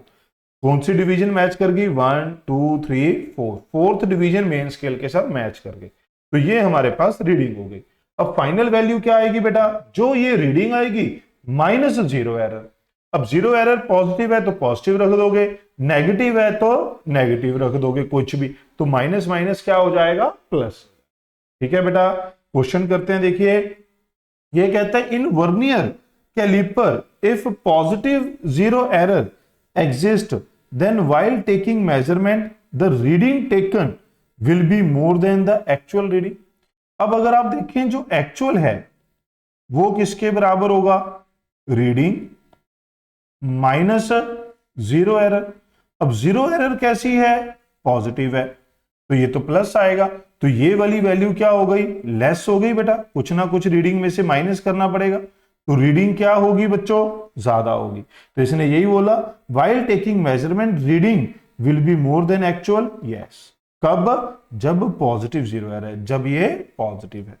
कौन सी डिवीजन मैच कर गई? 1 2 3 4, फोर्थ डिवीजन मेन स्केल के साथ मैच कर गई। तो ये हमारे पास रीडिंग हो गई। अब फाइनल वैल्यू क्या आएगी बेटा? जो ये रीडिंग आएगी माइनस जीरो एरर। अब जीरो एरर पॉजिटिव है तो पॉजिटिव रख दोगे, नेगेटिव है तो नेगेटिव रख दोगे, कुछ भी। तो माइनस माइनस क्या हो जाएगा? प्लस। ठीक है बेटा, क्वेश्चन करते हैं। देखिए ये कहता है in vernier caliper if positive zero error exist then while taking measurement the reading taken will be more than the actual reading। अब अगर आप देखें जो एक्चुअल है वो किसके बराबर होगा? Reading minus zero error. अब जीरो एरर कैसी है? पॉजिटिव है, तो ये तो प्लस आएगा, तो ये वाली वैल्यू क्या हो गई? लेस हो गई बेटा, कुछ ना कुछ रीडिंग में से माइनस करना पड़ेगा। तो रीडिंग क्या होगी बच्चों, ज्यादा होगी। तो इसने यही बोला while taking measurement reading will be more than actual. Yes, कब, जब पॉजिटिव जीरो एरर है, जब ये पॉजिटिव है।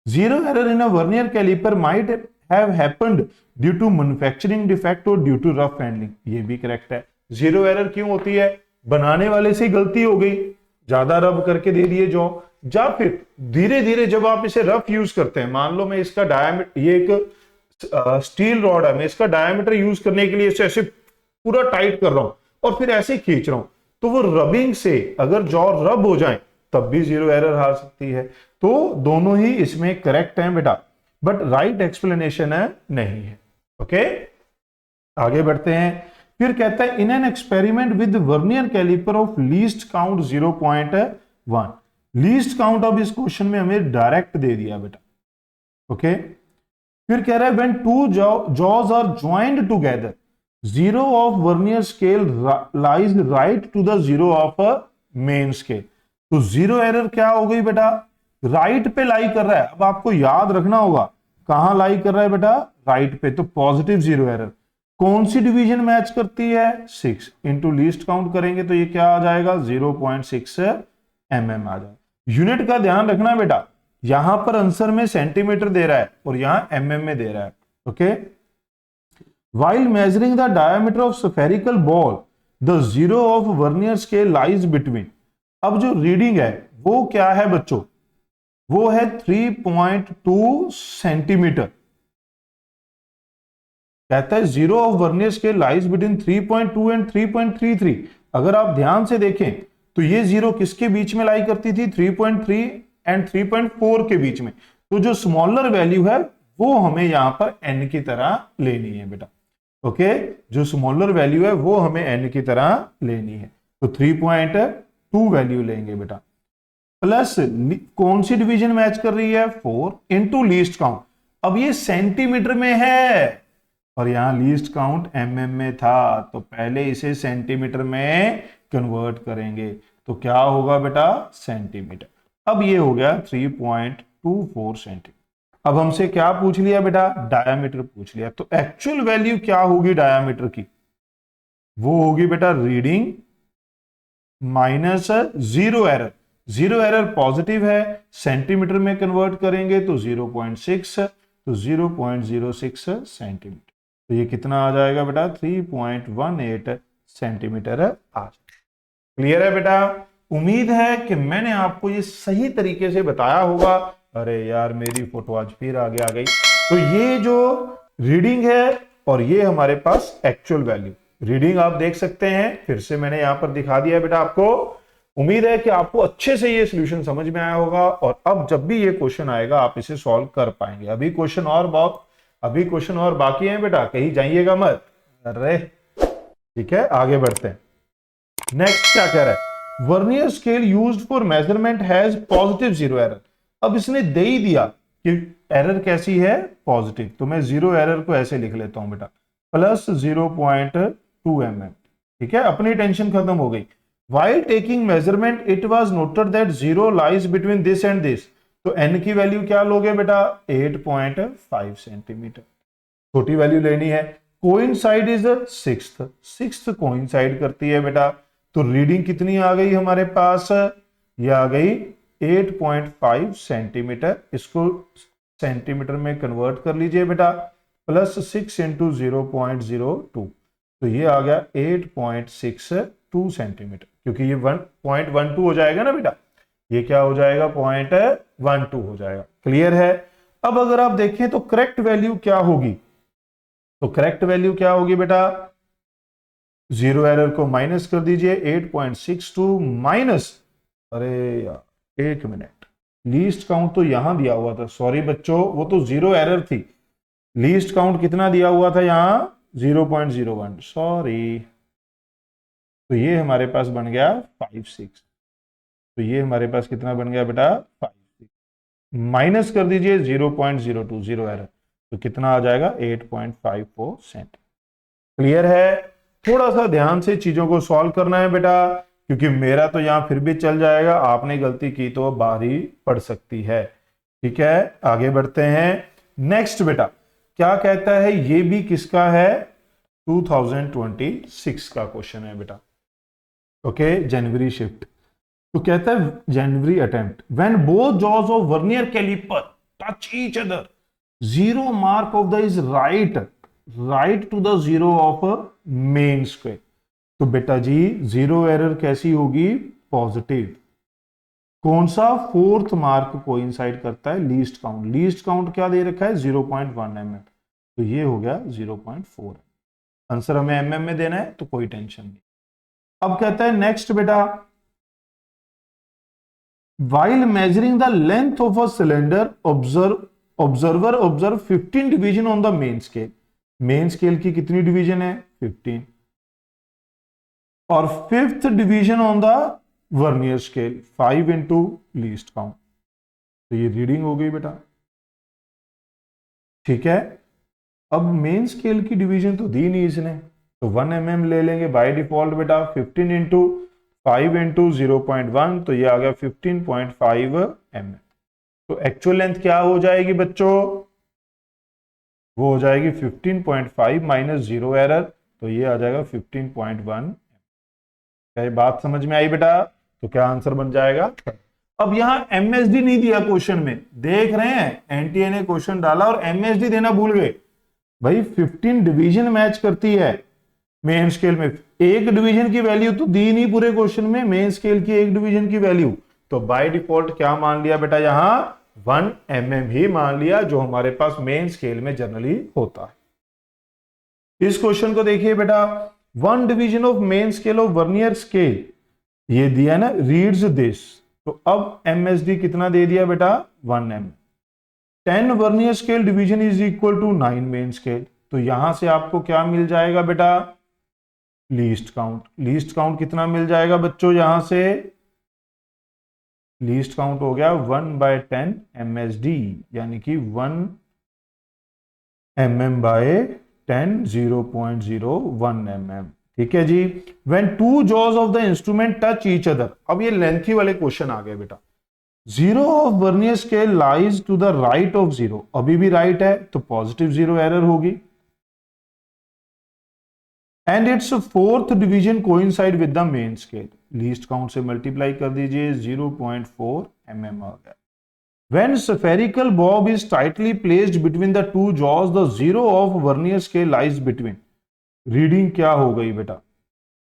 Zero error in a vernier caliper might have happened due to manufacturing defect और ड्यू टू रफ हैंडलिंग, ये भी correct है। जीरो एरर क्यों होती है, बनाने वाले से गलती हो गई, ज्यादा रब करके दे दिए जो, या फिर धीरे धीरे जब आप इसे रफ यूज करते हैं, मान लो मैं इसका डायमीटर, ये एक स्टील रॉड है, मैं इसका डायमीटर यूज करने के लिए इसे ऐसे पूरा टाइट कर रहा हूं और फिर ऐसे खींच रहा हूं, तो वो रबिंग से अगर जॉ रब हो जाए तब भी जीरो एरर आ सकती है। तो दोनों ही इसमें करेक्ट हैं बेटा, बट राइट एक्सप्लेनेशन है नहीं है। ओके, आगे बढ़ते हैं। फिर कहता है in an experiment with vernier caliper of least count 0.1, least count अब इस क्वेश्चन में हमें डायरेक्ट दे दिया बेटा। ओके, फिर कह रहा है when two jaws are joined together zero of vernier scale lies right to the zero of a main scale. तो जीरो एरर क्या हो गई बेटा, राइट पे लाई कर रहा है। अब आपको याद रखना होगा कहां लाई कर रहा है बेटा, राइट पे, तो पॉजिटिव जीरो एरर। कौन सी डिवीजन मैच करती है, 6 इंटू लीस्ट काउंट करेंगे तो ये क्या आ जाएगा 0.6 mm आ जाएगा। यूनिट का ध्यान रखना बेटा, यहां पर आंसर में सेंटीमीटर दे रहा है और यहां mm में दे रहा है। Okay, while measuring the diameter of spherical ball the zero of vernier scale lies between। अब जो रीडिंग है वो क्या है बच्चों, वो है 3.2 सेंटीमीटर। कहता है zero of vernier scale lies between 3.2 and 3.33। अगर आप ध्यान से देखें तो ये जीरो किसके बीच में लाई करती थी, 3.3 एंड 3.4 के बीच में। तो जो स्मॉलर वैल्यू है वो हमें यहां पर n की तरह लेनी है बेटा। ओके, जो स्मॉलर वैल्यू है वो हमें n की तरह लेनी है, तो 3.2 वैल्यू लेंगे बेटा। प्लस कौन सी डिवीजन मैच कर रही है, 4 इंटू लीस्ट काउंट। अब ये सेंटीमीटर में है और यहां लीस्ट काउंट mm में था, तो पहले इसे सेंटीमीटर में कन्वर्ट करेंगे तो क्या होगा बेटा, सेंटीमीटर। अब ये हो गया 3.24 सेंटीमीटर। अब हमसे क्या पूछ लिया बेटा, डायामीटर पूछ लिया। तो एक्चुअल वैल्यू क्या होगी डायामीटर की, वो होगी बेटा reading minus zero error. Zero error positive है, सेंटीमीटर में कन्वर्ट करेंगे तो 0.6, तो 0.06 सेंटीमीटर। तो ये कितना आ जाएगा बेटा, 3.18 सेंटीमीटर आ जाएगा। क्लियर है बेटा, उम्मीद है कि मैंने आपको ये सही तरीके से बताया होगा। अरे यार मेरी फोटो आज फिर आगे आ गई। तो ये जो रीडिंग है और ये हमारे पास एक्चुअल वैल्यू, रीडिंग आप देख सकते हैं, फिर से मैंने यहां पर दिखा दिया बेटा आपको। उम्मीद है कि आपको अच्छे से ये सॉल्यूशन समझ में आया होगा और अब जब भी ये क्वेश्चन आएगा आप इसे सॉल्व कर पाएंगे। अभी क्वेश्चन और बाकी हैं बेटा, कहीं जाइएगा मत। अरे ठीक है, आगे बढ़ते हैं। नेक्स्ट क्या कह रहा है, vernier scale used for measurement has positive zero error. अब इसने दे ही दिया कि एरर कैसी है, पॉजिटिव, तो मैं जीरो एरर को ऐसे लिख लेता हूं बेटा, प्लस 0.2 mm। ठीक है, अपनी टेंशन खत्म हो गई। While taking measurement, it was noted that zero lies between this and this। तो n की वैल्यू क्या लोगे बेटा, 8.5 सेंटीमीटर। छोटी वैल्यू लेनी है। कोइंसाइड इज सिक्स्थ कोइंसाइड करती है बेटा। तो रीडिंग कितनी आ गई हमारे पास, ये आ गई 8.5 सेंटीमीटर। इसको सेंटीमीटर में कन्वर्ट कर लीजिए बेटा, प्लस 6 इंटू 0.02, तो ये आ गया 8.62 सेंटीमीटर, क्योंकि ये 1.12 हो जाएगा ना बेटा, ये क्या हो जाएगा 0.12 हो जाएगा। क्लियर है। अब अगर आप देखें तो करेक्ट वैल्यू क्या होगी, तो करेक्ट वैल्यू क्या होगी बेटा, जीरो एरर को माइनस कर दीजिए, 8.62 माइनस, अरे यार एक मिनट, लीस्ट काउंट तो यहां दिया हुआ था, सॉरी बच्चों, वो तो जीरो एरर थी। लीस्ट काउंट कितना दिया हुआ था यहां, 0.01, सॉरी। तो ये हमारे पास बन गया 5.6। तो ये हमारे पास कितना बन गया बेटा, 5.6 माइनस कर दीजिए 0.02, जीरो एरर, तो कितना आ जाएगा 8.54 सेंट। क्लियर है। थोड़ा सा ध्यान से चीजों को सॉल्व करना है बेटा, क्योंकि मेरा तो यहां फिर भी चल जाएगा, आपने गलती की तो बाहर ही पड़ सकती है। ठीक है, आगे बढ़ते हैं। नेक्स्ट बेटा क्या कहता है, ये भी किसका है, 2026 का क्वेश्चन है बेटा। ओके, जनवरी शिफ्ट। तो कहता है जनवरी attempt when both jaws of vernier caliper touch each other, zero mark of the is right to the zero of main square. तो बेटा जी जीरो एरर कैसी होगी, पॉजिटिव। कौन सा, फोर्थ मार्क कोइंसाइड करता है लीस्ट काउंट। लीस्ट काउंट क्या दे रखा है, 0.1 mm, तो ये हो गया 0.4। आंसर हमें mm में देना है तो कोई टेंशन नहीं। अब कहता है नेक्स्ट बेटा, while measuring the length of a cylinder observer observe 15 division on the main scale। Main scale की कितनी डिवीजन है, 15, और fifth division on the vernier scale 5 into least count. तो ये रीडिंग हो गई बेटा, ठीक है। अब मेन स्केल की डिवीजन तो दी नहीं इसने, तो 1 mm ले लेंगे बाय डिफॉल्ट बेटा। 15 इंटू 5 इंटू 0.1, तो ये आ गया 15.5 mm। तो एक्चुअल लेंथ क्या हो जाएगी बच्चों, वो हो जाएगी 15.5 माइनस जीरो एरर, तो ये आ जाएगा 15.1। क्या ये बात समझ में आई बेटा, तो क्या आंसर बन जाएगा। अब यहां एमएसडी नहीं दिया क्वेश्चन में, देख रहे हैं एनटीए ने क्वेश्चन डाला और एमएसडी देना भूल गए। भाई 15 डिवीजन मैच करती है मेन स्केल में, एक डिवीजन की वैल्यू तो दी नहीं पूरे क्वेश्चन में, मेन स्केल की एक डिवीजन की वैल्यू, तो बाय डिफॉल्ट क्या मान लिया बेटा, यहां 1 mm ही मान लिया, जो हमारे पास मेन स्केल में जनरली होता है। इस क्वेश्चन को देखिए बेटा, 1 division of main scale of vernier scale, ये दिया ना, रीड्स दिस। तो अब एमएसडी कितना दे दिया बेटा, 1 mm। 10 vernier scale division is equal to 9 main scale, तो यहां से आपको क्या मिल जाएगा बेटा, लीस्ट काउंट। लीस्ट काउंट कितना मिल जाएगा बच्चों, यहां से लीस्ट काउंट हो गया 1/10 MSD, यानी कि 1 mm/10 0.01 mm। ठीक है जी। When two jaws of the instrument touch each other, अब ये लेंथी वाले क्वेश्चन आ गए बेटा। Zero of vernier scale lies to the right of zero, अभी भी राइट है तो पॉजिटिव जीरो एरर होगी, and its fourth division coincide with the main scale. Least count से मल्टीप्लाई कर दीजिए, 0.4 mm आ गया। When spherical bob is tightly placed between the two jaws, the zero of vernier scale lies between। Reading क्या हो गई बेटा,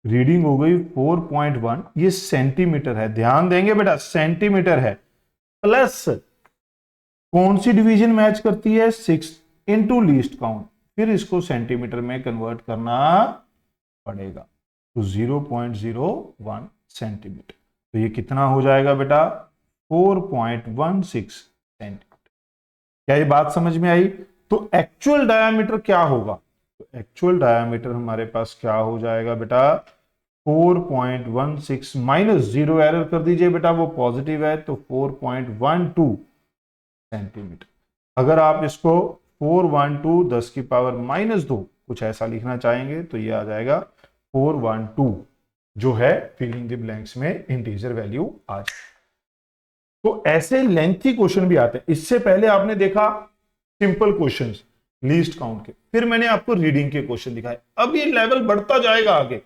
reading हो गई 4.1, ये सेंटीमीटर है, ध्यान देंगे बेटा सेंटीमीटर है, प्लस कौन सी डिवीजन मैच करती है, 6 इंटू लीस्ट काउंट, फिर इसको सेंटीमीटर में कन्वर्ट करना पड़ेगा, तो 0.01 सेंटीमीटर। तो ये कितना हो जाएगा बेटा, 4.16 सेंटीमीटर। क्या ये बात समझ में आई। तो एक्चुअल डायामीटर क्या होगा, तो एक्चुअल डायामीटर हमारे पास क्या हो जाएगा बेटा, 4.16 माइनस जीरो एरर कर दीजिए बेटा, वो पॉजिटिव है, तो 4.12 सेंटीमीटर। अगर आप इसको 412 10 की पावर -2 कुछ ऐसा लिखना चाहेंगे, तो ये आ जाएगा 412, जो है फिलिंग द ब्लैंक्स में इंटीजर वैल्यू आ जाए। तो ऐसे लेंथी क्वेश्चन भी आते हैं। इससे पहले आपने देखा सिंपल क्वेश्चंस लीस्ट काउंट के, फिर मैंने आपको रीडिंग के क्वेश्चन दिखाए। अब ये लेवल बढ़ता जाएगा आगे,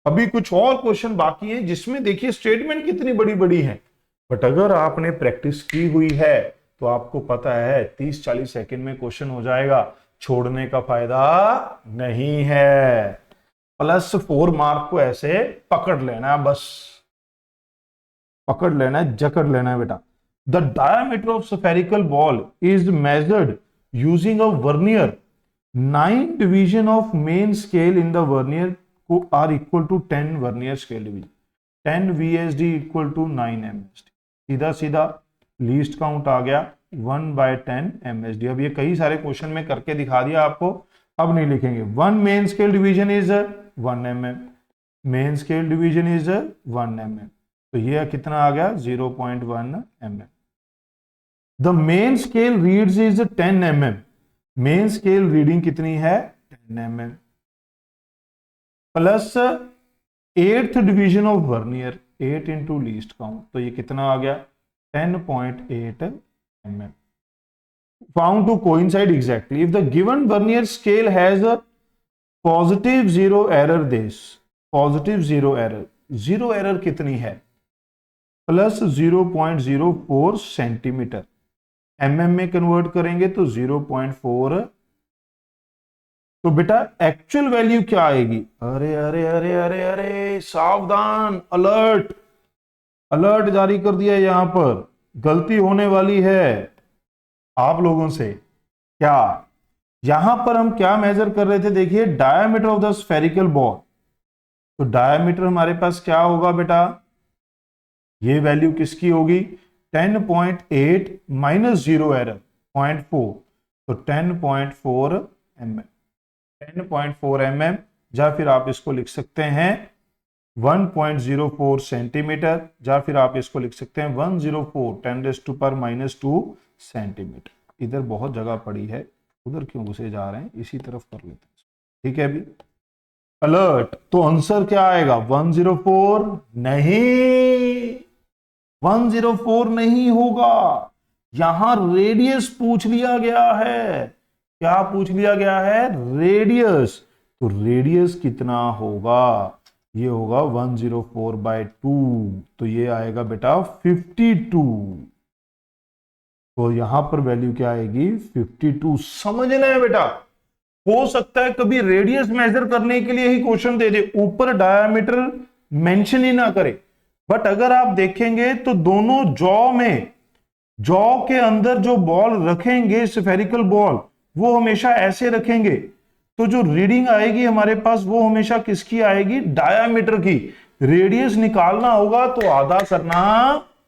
अभी कुछ और क्वेश्चन बाकी हैं जिसमें देखिए स्टेटमेंट कितनी बड़ी बड़ी है, बट अगर आपने प्रैक्टिस की हुई है तो आपको पता है 30-40 सेकंड में क्वेश्चन हो जाएगा, छोड़ने का फायदा नहीं है। +4 मार्क को ऐसे पकड़ लेना है, बस पकड़ लेना है, जकड़ लेना है बेटा। The diameter of spherical ball is measured using a vernier, 9 division of main scale in the vernier को are equal to 10 vernier scale division, 10 VSD equal to 9 MSD। सीधा सीधा लीस्ट काउंट आ गया 1/10 MSD। अब ये कई सारे क्वेश्चन में करके दिखा दिया आपको, अब नहीं लिखेंगे। 1 main scale division is 1 mm, main scale division is 1 mm, तो ये कितना आ गया 0.1 mm। The main scale reads is 10 mm, main scale reading कितनी है 10 mm, plus 8th division of vernier 8 into least count, तो ये कितना आ गया 10.8 mm। found to coincide exactly. If the given vernier scale has a positive zero error, this positive zero error कितनी है? Plus 0.04 centimetre. में convert करेंगे तो 0.4। तो बेटा एक्चुअल वैल्यू क्या आएगी? अरे अरे अरे अरे अरे, सावधान, अलर्ट, अलर्ट जारी कर दिया। यहां पर गलती होने वाली है आप लोगों से। क्या? यहां पर हम क्या मेजर कर रहे थे? देखिए, diameter of the spherical ball. तो डायामीटर हमारे पास क्या होगा बेटा? ये वैल्यू किसकी होगी? 10.8 माइनस जीरो एरर 0.4, तो 10.4 mm। 10.4 mm, या फिर आप इसको लिख सकते हैं 1.04 सेंटीमीटर, या फिर आप इसको लिख सकते हैं 104 10⁻⁻² सेंटीमीटर। इधर बहुत जगह पड़ी है, उधर क्यों घुसे जा रहे हैं? इसी तरफ कर लेते हैं, ठीक है। अभी अलर्ट, तो आंसर क्या आएगा? 104 नहीं, 104 नहीं होगा। यहां रेडियस पूछ लिया गया है। क्या पूछ लिया गया है? रेडियस। तो रेडियस कितना होगा? ये होगा 104/2, तो ये आएगा बेटा 52। तो यहां पर वैल्यू क्या आएगी? 52। समझना है बेटा। हो सकता है कभी रेडियस मेजर करने के लिए ही क्वेश्चन दे दे, ऊपर डायामीटर मेंशन ही ना करे। बट अगर आप देखेंगे तो दोनों जॉ में, जॉ के अंदर जो बॉल रखेंगे स्फेरिकल बॉल, वो हमेशा ऐसे रखेंगे। तो जो रीडिंग आएगी हमारे पास वो हमेशा किसकी आएगी? डायामीटर की। रेडियस निकालना होगा तो आधा करना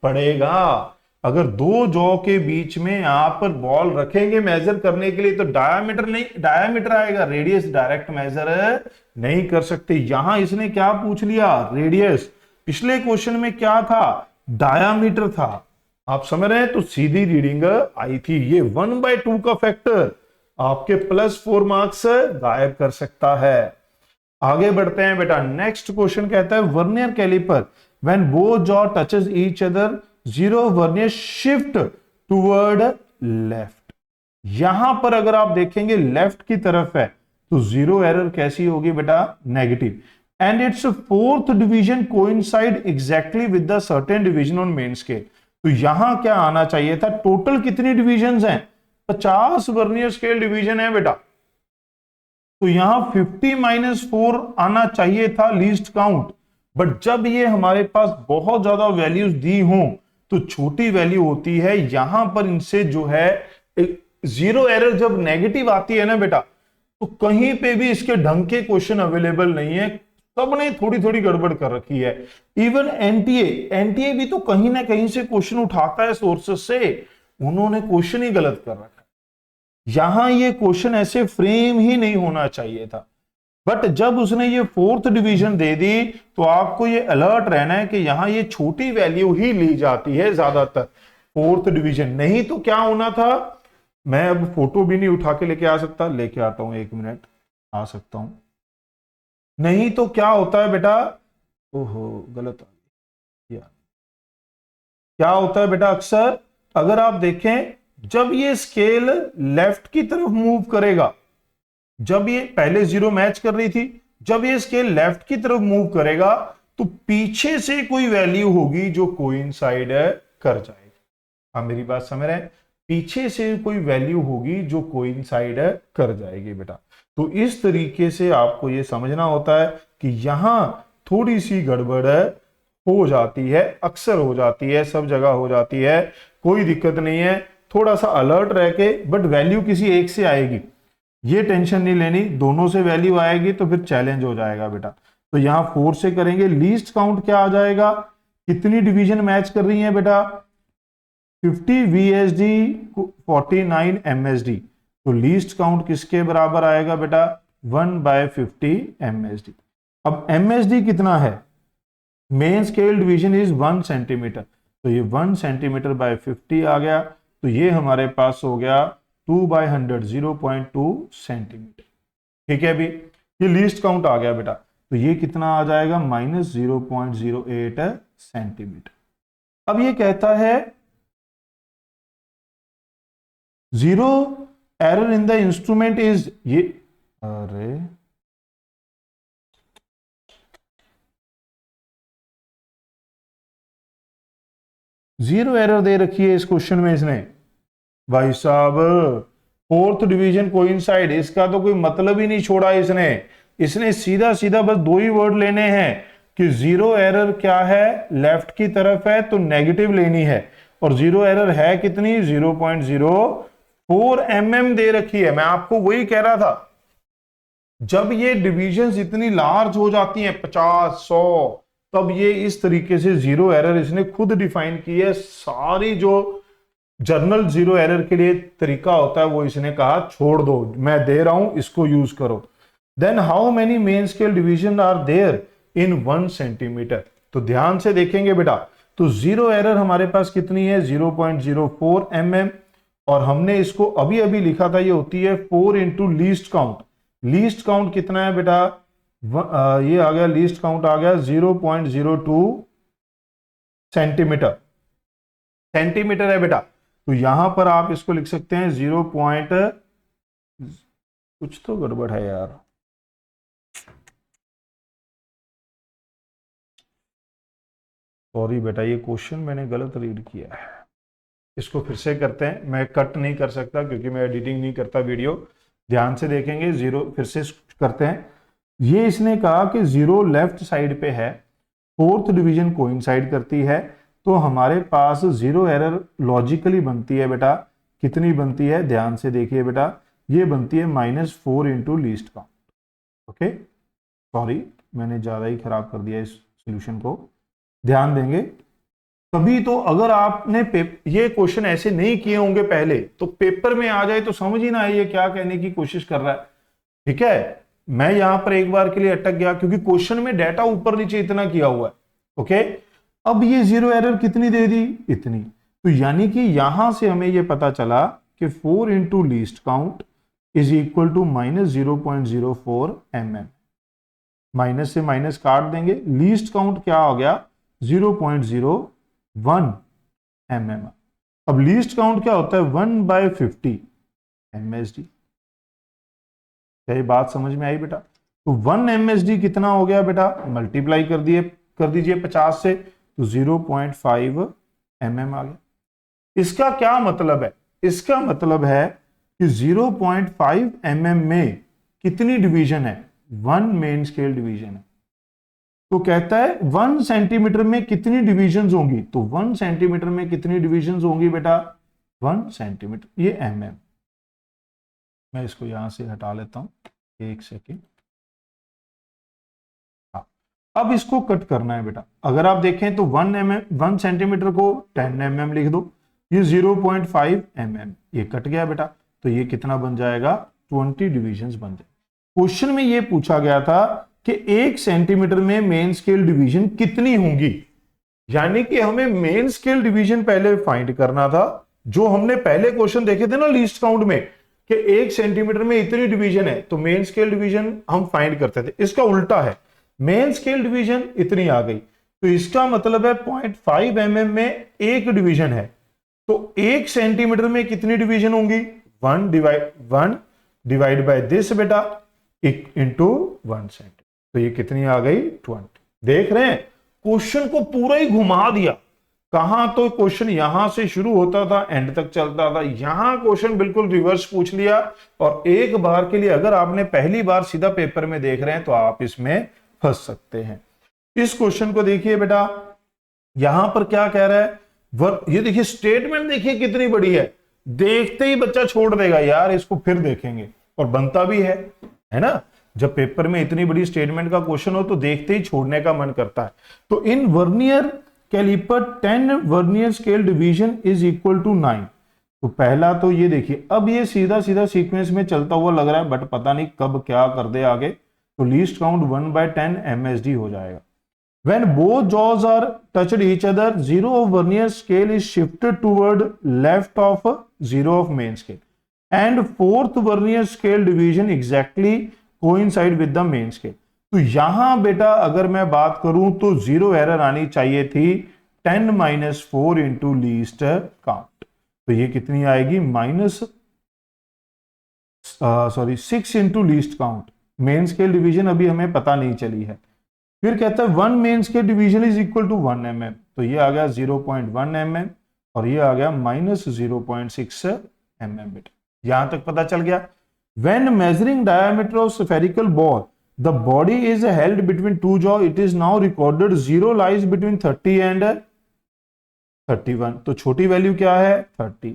पड़ेगा। अगर दो जॉ के बीच में यहां पर बॉल रखेंगे मेजर करने के लिए, तो डायामीटर नहीं, डायामीटर आएगा, रेडियस डायरेक्ट मेजर नहीं कर सकते। यहां इसने क्या पूछ लिया? रेडियस। पिछले क्वेश्चन में क्या था? डायामीटर था। आप समझ रहे हैं? तो सीधी रीडिंग आई थी। ये 1/2 का फैक्टर आपके +4 मार्क्स गायब कर सकता है। आगे बढ़ते हैं बेटा। नेक्स्ट क्वेश्चन कहता है vernier caliper when both jaw touches each other, zero vernier shift toward left. यहां पर अगर आप देखेंगे लेफ्ट की तरफ है, तो जीरो एरर कैसी होगी बेटा? Negative. And its fourth division coincide exactly with the certain division on main scale. तो यहां क्या आना चाहिए था? टोटल कितनी डिविजन्स हैं? 50 वर्नियर स्केल डिवीजन है बेटा। तो यहां 50-4 आना चाहिए था लीस्ट काउंट। बट जब ये हमारे पास बहुत ज्यादा वैल्यूज दी हों तो छोटी वैल्यू होती है। यहां पर इनसे जो है जीरो एरर जब नेगेटिव आती है ना बेटा, तो कहीं पे भी इसके ढंग के क्वेश्चन अवेलेबल नहीं है। सबने थोड़ी थोड़ी गड़बड़ कर रखी है। इवन एनटीए भी तो कहीं ना कहीं से क्वेश्चन उठाता है सोर्सेस से, उन्होंने क्वेश्चन ही गलत कर रखा है। यहां ये क्वेश्चन ऐसे फ्रेम ही नहीं होना चाहिए था। बट जब उसने ये फोर्थ डिवीजन दे दी तो आपको ये अलर्ट रहना है कि यहां ये छोटी वैल्यू ही ली जाती है ज्यादातर, फोर्थ डिवीजन। नहीं तो क्या होना था? मैं अब फोटो भी नहीं उठा के लेके आ सकता, लेके आता हूं, 1 मिनट, आ सकता हूं। नहीं तो क्या होता है बेटा? ओहो, गलत आ गया। क्या होता है बेटा? अक्सर अगर आप देखें, जब ये स्केल लेफ्ट की तरफ मूव करेगा, जब ये पहले जीरो मैच कर रही थी, जब ये स्केल लेफ्ट की तरफ मूव करेगा तो पीछे से कोई वैल्यू होगी जो कोइंसाइड कर जाएगी। आप मेरी बात समझ रहे हैं? पीछे से कोई वैल्यू होगी जो कोइंसाइड कर जाएगी बेटा। तो इस तरीके से आपको यह समझना होता है कि यहां थोड़ी सी गड़बड़ हो जाती है, अक्सर हो जाती है, सब जगह हो जाती है, कोई दिक्कत नहीं है। थोड़ा सा अलर्ट रह के, बट वैल्यू किसी एक से आएगी, ये टेंशन नहीं लेनी। दोनों से वैल्यू आएगी तो फिर चैलेंज हो जाएगा बेटा। तो यहां 4 से करेंगे। लीस्ट काउंट क्या आ जाएगा? कितनी डिवीजन मैच कर रही है बेटा? 50 VSD 49 MSD। तो लीस्ट काउंट किसके बराबर आएगा बेटा? 1/50 MSD। अब MSD कितना है? Main scale division is 1 centimetre, तो ये 1 सेंटीमीटर बाय 50 आ गया। तो ये हमारे पास हो गया 2/100 0.2 सेंटीमीटर। ठीक है, अभी ये लीस्ट काउंट आ गया बेटा। तो ये कितना आ जाएगा? -0.08 सेंटीमीटर। अब ये कहता है zero error in the instrument is ये, अरे जीरो एरर दे रखी है इस क्वेश्चन में इसने, भाई साहब फोर्थ डिवीजन कोइंसाइड, इसका तो कोई मतलब ही नहीं छोड़ा इसने। इसने सीधा सीधा बस दो ही वर्ड लेने हैं कि जीरो एरर क्या है, लेफ्ट की तरफ है तो नेगेटिव लेनी है, और जीरो एरर है कितनी, 0.04 mm दे रखी है। मैं आपको वही कह रहा था, जब ये डिविजन्स इतनी लार्ज हो जाती हैं 50, 100, तब ये इस तरीके से जीरो एरर इसने खुद डिफाइन की है। सारी जो जर्नल जीरो एरर के लिए तरीका होता है वो इसने कहा छोड़ दो, मैं दे रहा हूं इसको यूज करो। Then how many main scale division are there in 1 centimetre, तो ध्यान से देखेंगे बेटा, तो जीरो एरर हमारे पास कितनी है, 0.04 mm, और हमने इसको अभी अभी लिखा था, ये होती है 4 into least count. Least count कितना है बेटा, ये आ गया, लीस्ट काउंट आ गया 0.02 सेंटीमीटर, सेंटीमीटर है बेटा। तो यहां पर आप इसको लिख सकते हैं 0. कुछ तो गड़बड़ है यार, सॉरी बेटा, ये क्वेश्चन मैंने गलत रीड किया है, इसको फिर से करते हैं। मैं कट नहीं कर सकता क्योंकि मैं एडिटिंग नहीं करता वीडियो, ध्यान से देखेंगे। जीरो फिर से करते हैं। ये इसने कहा कि जीरो लेफ्ट साइड पे है, फोर्थ डिवीजन कोइंसाइड करती है, तो हमारे पास जीरो एरर लॉजिकली बनती है बेटा, कितनी बनती है, ध्यान से देखिए बेटा, ये बनती है -4 into least count. Okay, sorry मैंने ज्यादा ही खराब कर दिया इस सोल्यूशन को, ध्यान देंगे। तभी तो अगर आपने ये क्वेश्चन ऐसे नहीं किए होंगे पहले, तो पेपर में आ जाए तो समझ ही ना आए ये क्या कहने की कोशिश कर रहा है। ठीक है, मैं यहां पर एक बार के लिए अटक गया क्योंकि क्वेश्चन में डाटा ऊपर नीचे इतना किया हुआ है। ओके, अब ये जीरो एरर कितनी दे दी, इतनी, तो यानी कि यहां से हमें ये पता चला कि 4 into least count is equal to -0.04 mm। Minus से माइनस काट देंगे, लीस्ट काउंट क्या हो गया, 0.01 mm। अब लीस्ट काउंट क्या होता है, 1/50 MSD। क्या ये बात समझ में आई बेटा? तो 1 MSD कितना हो गया बेटा, मल्टीप्लाई कर दीजिए 50 से, तो 0.5 mm आ गया। इसका क्या मतलब है, इसका मतलब है कि 0.5 mm में कितनी डिवीजन है, 1 मेन स्केल डिवीजन है। तो कहता है 1 सेंटीमीटर में कितनी डिवीजन होंगी, तो 1 सेंटीमीटर में कितनी डिवीजन होंगी बेटा, 1 सेंटीमीटर, ये mm। मैं इसको यहां से हटा लेता हूं, एक सेकेंड। अब इसको कट करना है बेटा, अगर आप देखें तो 1 सेंटीमीटर को 10 mm लिख दो, ये 0.5 mm, ये कट गया बेटा, तो ये कितना बन जाएगा, 20 डिविजन्स बन जाए। क्वेश्चन में ये पूछा गया था कि 1 सेंटीमीटर में मेन स्केल डिवीजन कितनी होंगी, यानी कि हमें मेन स्केल डिवीजन पहले फाइंड करना था। जो हमने पहले क्वेश्चन देखे थे ना लीस्ट काउंट में, कि 1 सेंटीमीटर में इतनी डिवीजन है, तो मेन स्केल डिवीजन हम फाइंड करते थे। इसका उल्टा है, मेन स्केल डिवीजन इतनी आ गई, तो इसका मतलब है 0.5 mm में एक डिवीजन है, तो 1 सेंटीमीटर में कितनी डिवीजन होंगी, 1 डिवाइड बाय दिस बेटा, इंटू 1 सेंटीमीटर, तो ये कितनी आ गई, 20। देख रहे हैं, क्वेश्चन को पूरा ही घुमा दिया। कहां तो क्वेश्चन यहां से शुरू होता था, एंड तक चलता था, यहां क्वेश्चन बिल्कुल रिवर्स पूछ लिया। और एक बार के लिए अगर आपने पहली बार सीधा पेपर में देख रहे हैं तो आप इसमें फंस सकते हैं। इस क्वेश्चन को देखिए बेटा, यहां पर क्या कह रहा है, ये देखिए स्टेटमेंट देखिए कितनी बड़ी है, देखते ही बच्चा छोड़ देगा यार, इसको फिर देखेंगे, और बनता भी है ना। जब पेपर में इतनी बड़ी स्टेटमेंट का क्वेश्चन हो तो देखते ही छोड़ने का मन करता है। तो in vernier caliper 10 vernier scale division is equal to 9। तो पहला तो ये देखिए, अब ये सीधा सीधा सीक्वेंस में चलता हुआ लग रहा है, बट पता नहीं कब क्या कर दे आगे। तो लीस्ट काउंट 1/10 MSD हो जाएगा। When both jaws are touched each other, zero of vernier scale is shifted toward left of zero of main scale, and fourth vernier scale division exactly coincide with the main scale. तो यहां बेटा अगर मैं बात करूं तो zero error आनी चाहिए थी 10 - 4 इंटू लीस्ट काउंट, तो ये कितनी आएगी, sorry 6 into least count. Main scale division अभी हमें पता नहीं चली है। फिर कहता है 1 main scale division is equal to 1 mm, तो ये आ गया 0.1 mm और ये आ गया -0.6 mm बेटा। यहां तक पता चल गया। When measuring diameter of spherical ball, the body is held between two jaw. It is now recorded 0 lies between 30 and 31. तो छोटी वैल्यू क्या है 30।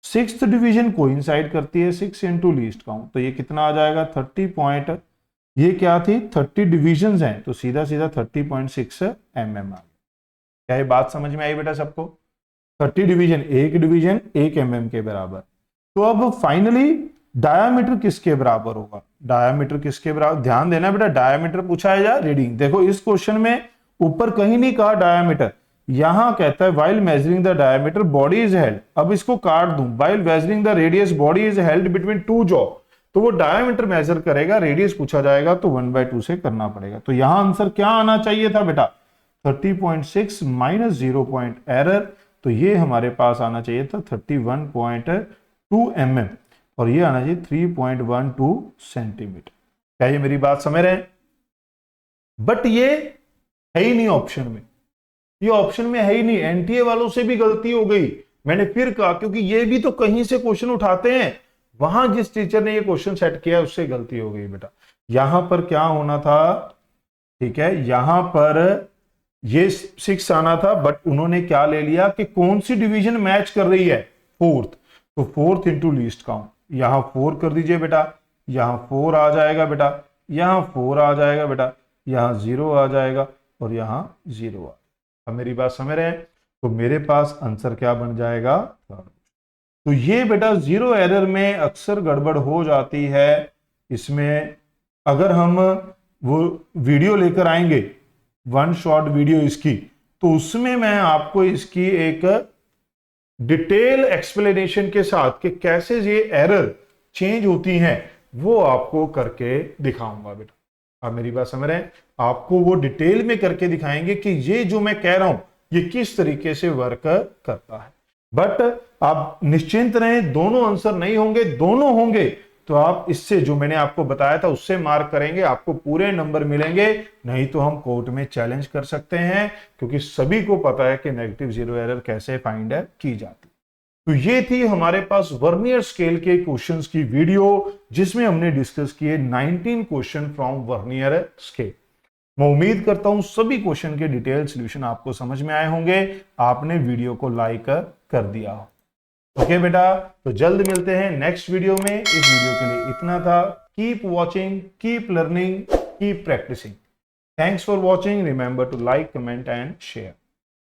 सिक्स्थ डिवीजन कोइंसाइड करती है 6 इंटू लीस्ट काउंट, तो ये कितना आ जाएगा 30 पॉइंट, ये क्या थी 30 डिविजन्स हैं, तो सीधा सीधा 30.6 mm आ गया। क्या ये बात समझ में आई बेटा सबको? 30 डिवीजन, एक डिवीजन 1 mm के बराबर। तो अब फाइनली डायामीटर किसके बराबर होगा? डायामीटर किसके बराबर, ध्यान देना बेटा, डायामीटर पूछा है या रीडिंग। देखो इस क्वेश्चन में ऊपर कहीं नहीं कहा डायामीटर, यहां कहता है while measuring the diameter body is held. अब इसको काट दूं, while measuring the radius body is held between two jaw, तो वो डायामीटर मेजर करेगा, रेडियस पूछा जाएगा तो 1/2 से करना पड़ेगा। तो यहां आंसर क्या आना चाहिए था बेटा 30.6 माइनस 0 पॉइंट एरर, तो ये हमारे पास आना चाहिए था 31.2 mm और ये आना चाहिए 3.12 सेंटीमीटर। क्या ये मेरी बात समझ रहे हैं? बट ये है ही नहीं ऑप्शन में, ये ऑप्शन में है ही नहीं। एनटीए वालों से भी गलती हो गई, मैंने फिर कहा, क्योंकि ये भी तो कहीं से क्वेश्चन उठाते हैं, वहां जिस टीचर ने ये क्वेश्चन सेट किया उससे गलती हो गई बेटा। यहां पर क्या होना था, ठीक है, यहां पर ये 6 आना था, बट उन्होंने क्या ले लिया कि कौन सी डिवीजन मैच कर रही है, फोर्थ, तो 4th इंटू लीस्ट काउंट। यहां 4 कर दीजिए बेटा, यहां 4 आ जाएगा बेटा, यहां 4 आ जाएगा बेटा, यहां 0 आ जाएगा और यहां 0 आ। अब मेरी बात समझ रहे हैं? तो मेरे पास आंसर क्या बन जाएगा, तो ये बेटा जीरो एरर में अक्सर गड़बड़ हो जाती है। इसमें अगर हम वो वीडियो लेकर आएंगे, 1 शॉट वीडियो इसकी, तो उसमें मैं आपको इसकी एक डिटेल एक्सप्लेनेशन के साथ कि कैसे ये एरर चेंज होती हैं वो आपको करके दिखाऊंगा बेटा। आप मेरी बात समझ रहे हैं? आपको वो डिटेल में करके दिखाएंगे कि ये जो मैं कह रहा हूं ये किस तरीके से वर्क करता है। बट आप निश्चिंत रहें, दोनों आंसर नहीं होंगे, दोनों होंगे तो आप इससे जो मैंने आपको बताया था उससे मार्क करेंगे, आपको पूरे नंबर मिलेंगे। नहीं तो हम कोर्ट में चैलेंज कर सकते हैं, क्योंकि सभी को पता है कि नेगेटिव जीरो एरर कैसे फाइंड की जाती। तो ये थी हमारे पास वर्नियर स्केल के क्वेश्चंस की वीडियो, जिसमें हमने डिस्कस किए 19 क्वेश्चन फ्रॉम वर्नियर स्केल। मैं उम्मीद करता हूं सभी क्वेश्चन के डिटेल सॉल्यूशन आपको समझ में आए होंगे, आपने वीडियो को लाइक कर दिया हो। ओके बेटा, तो जल्द मिलते हैं नेक्स्ट वीडियो में। इस वीडियो के लिए इतना था। Keep watching, keep learning, keep practising. Thanks for watching. Remember to like, comment and share.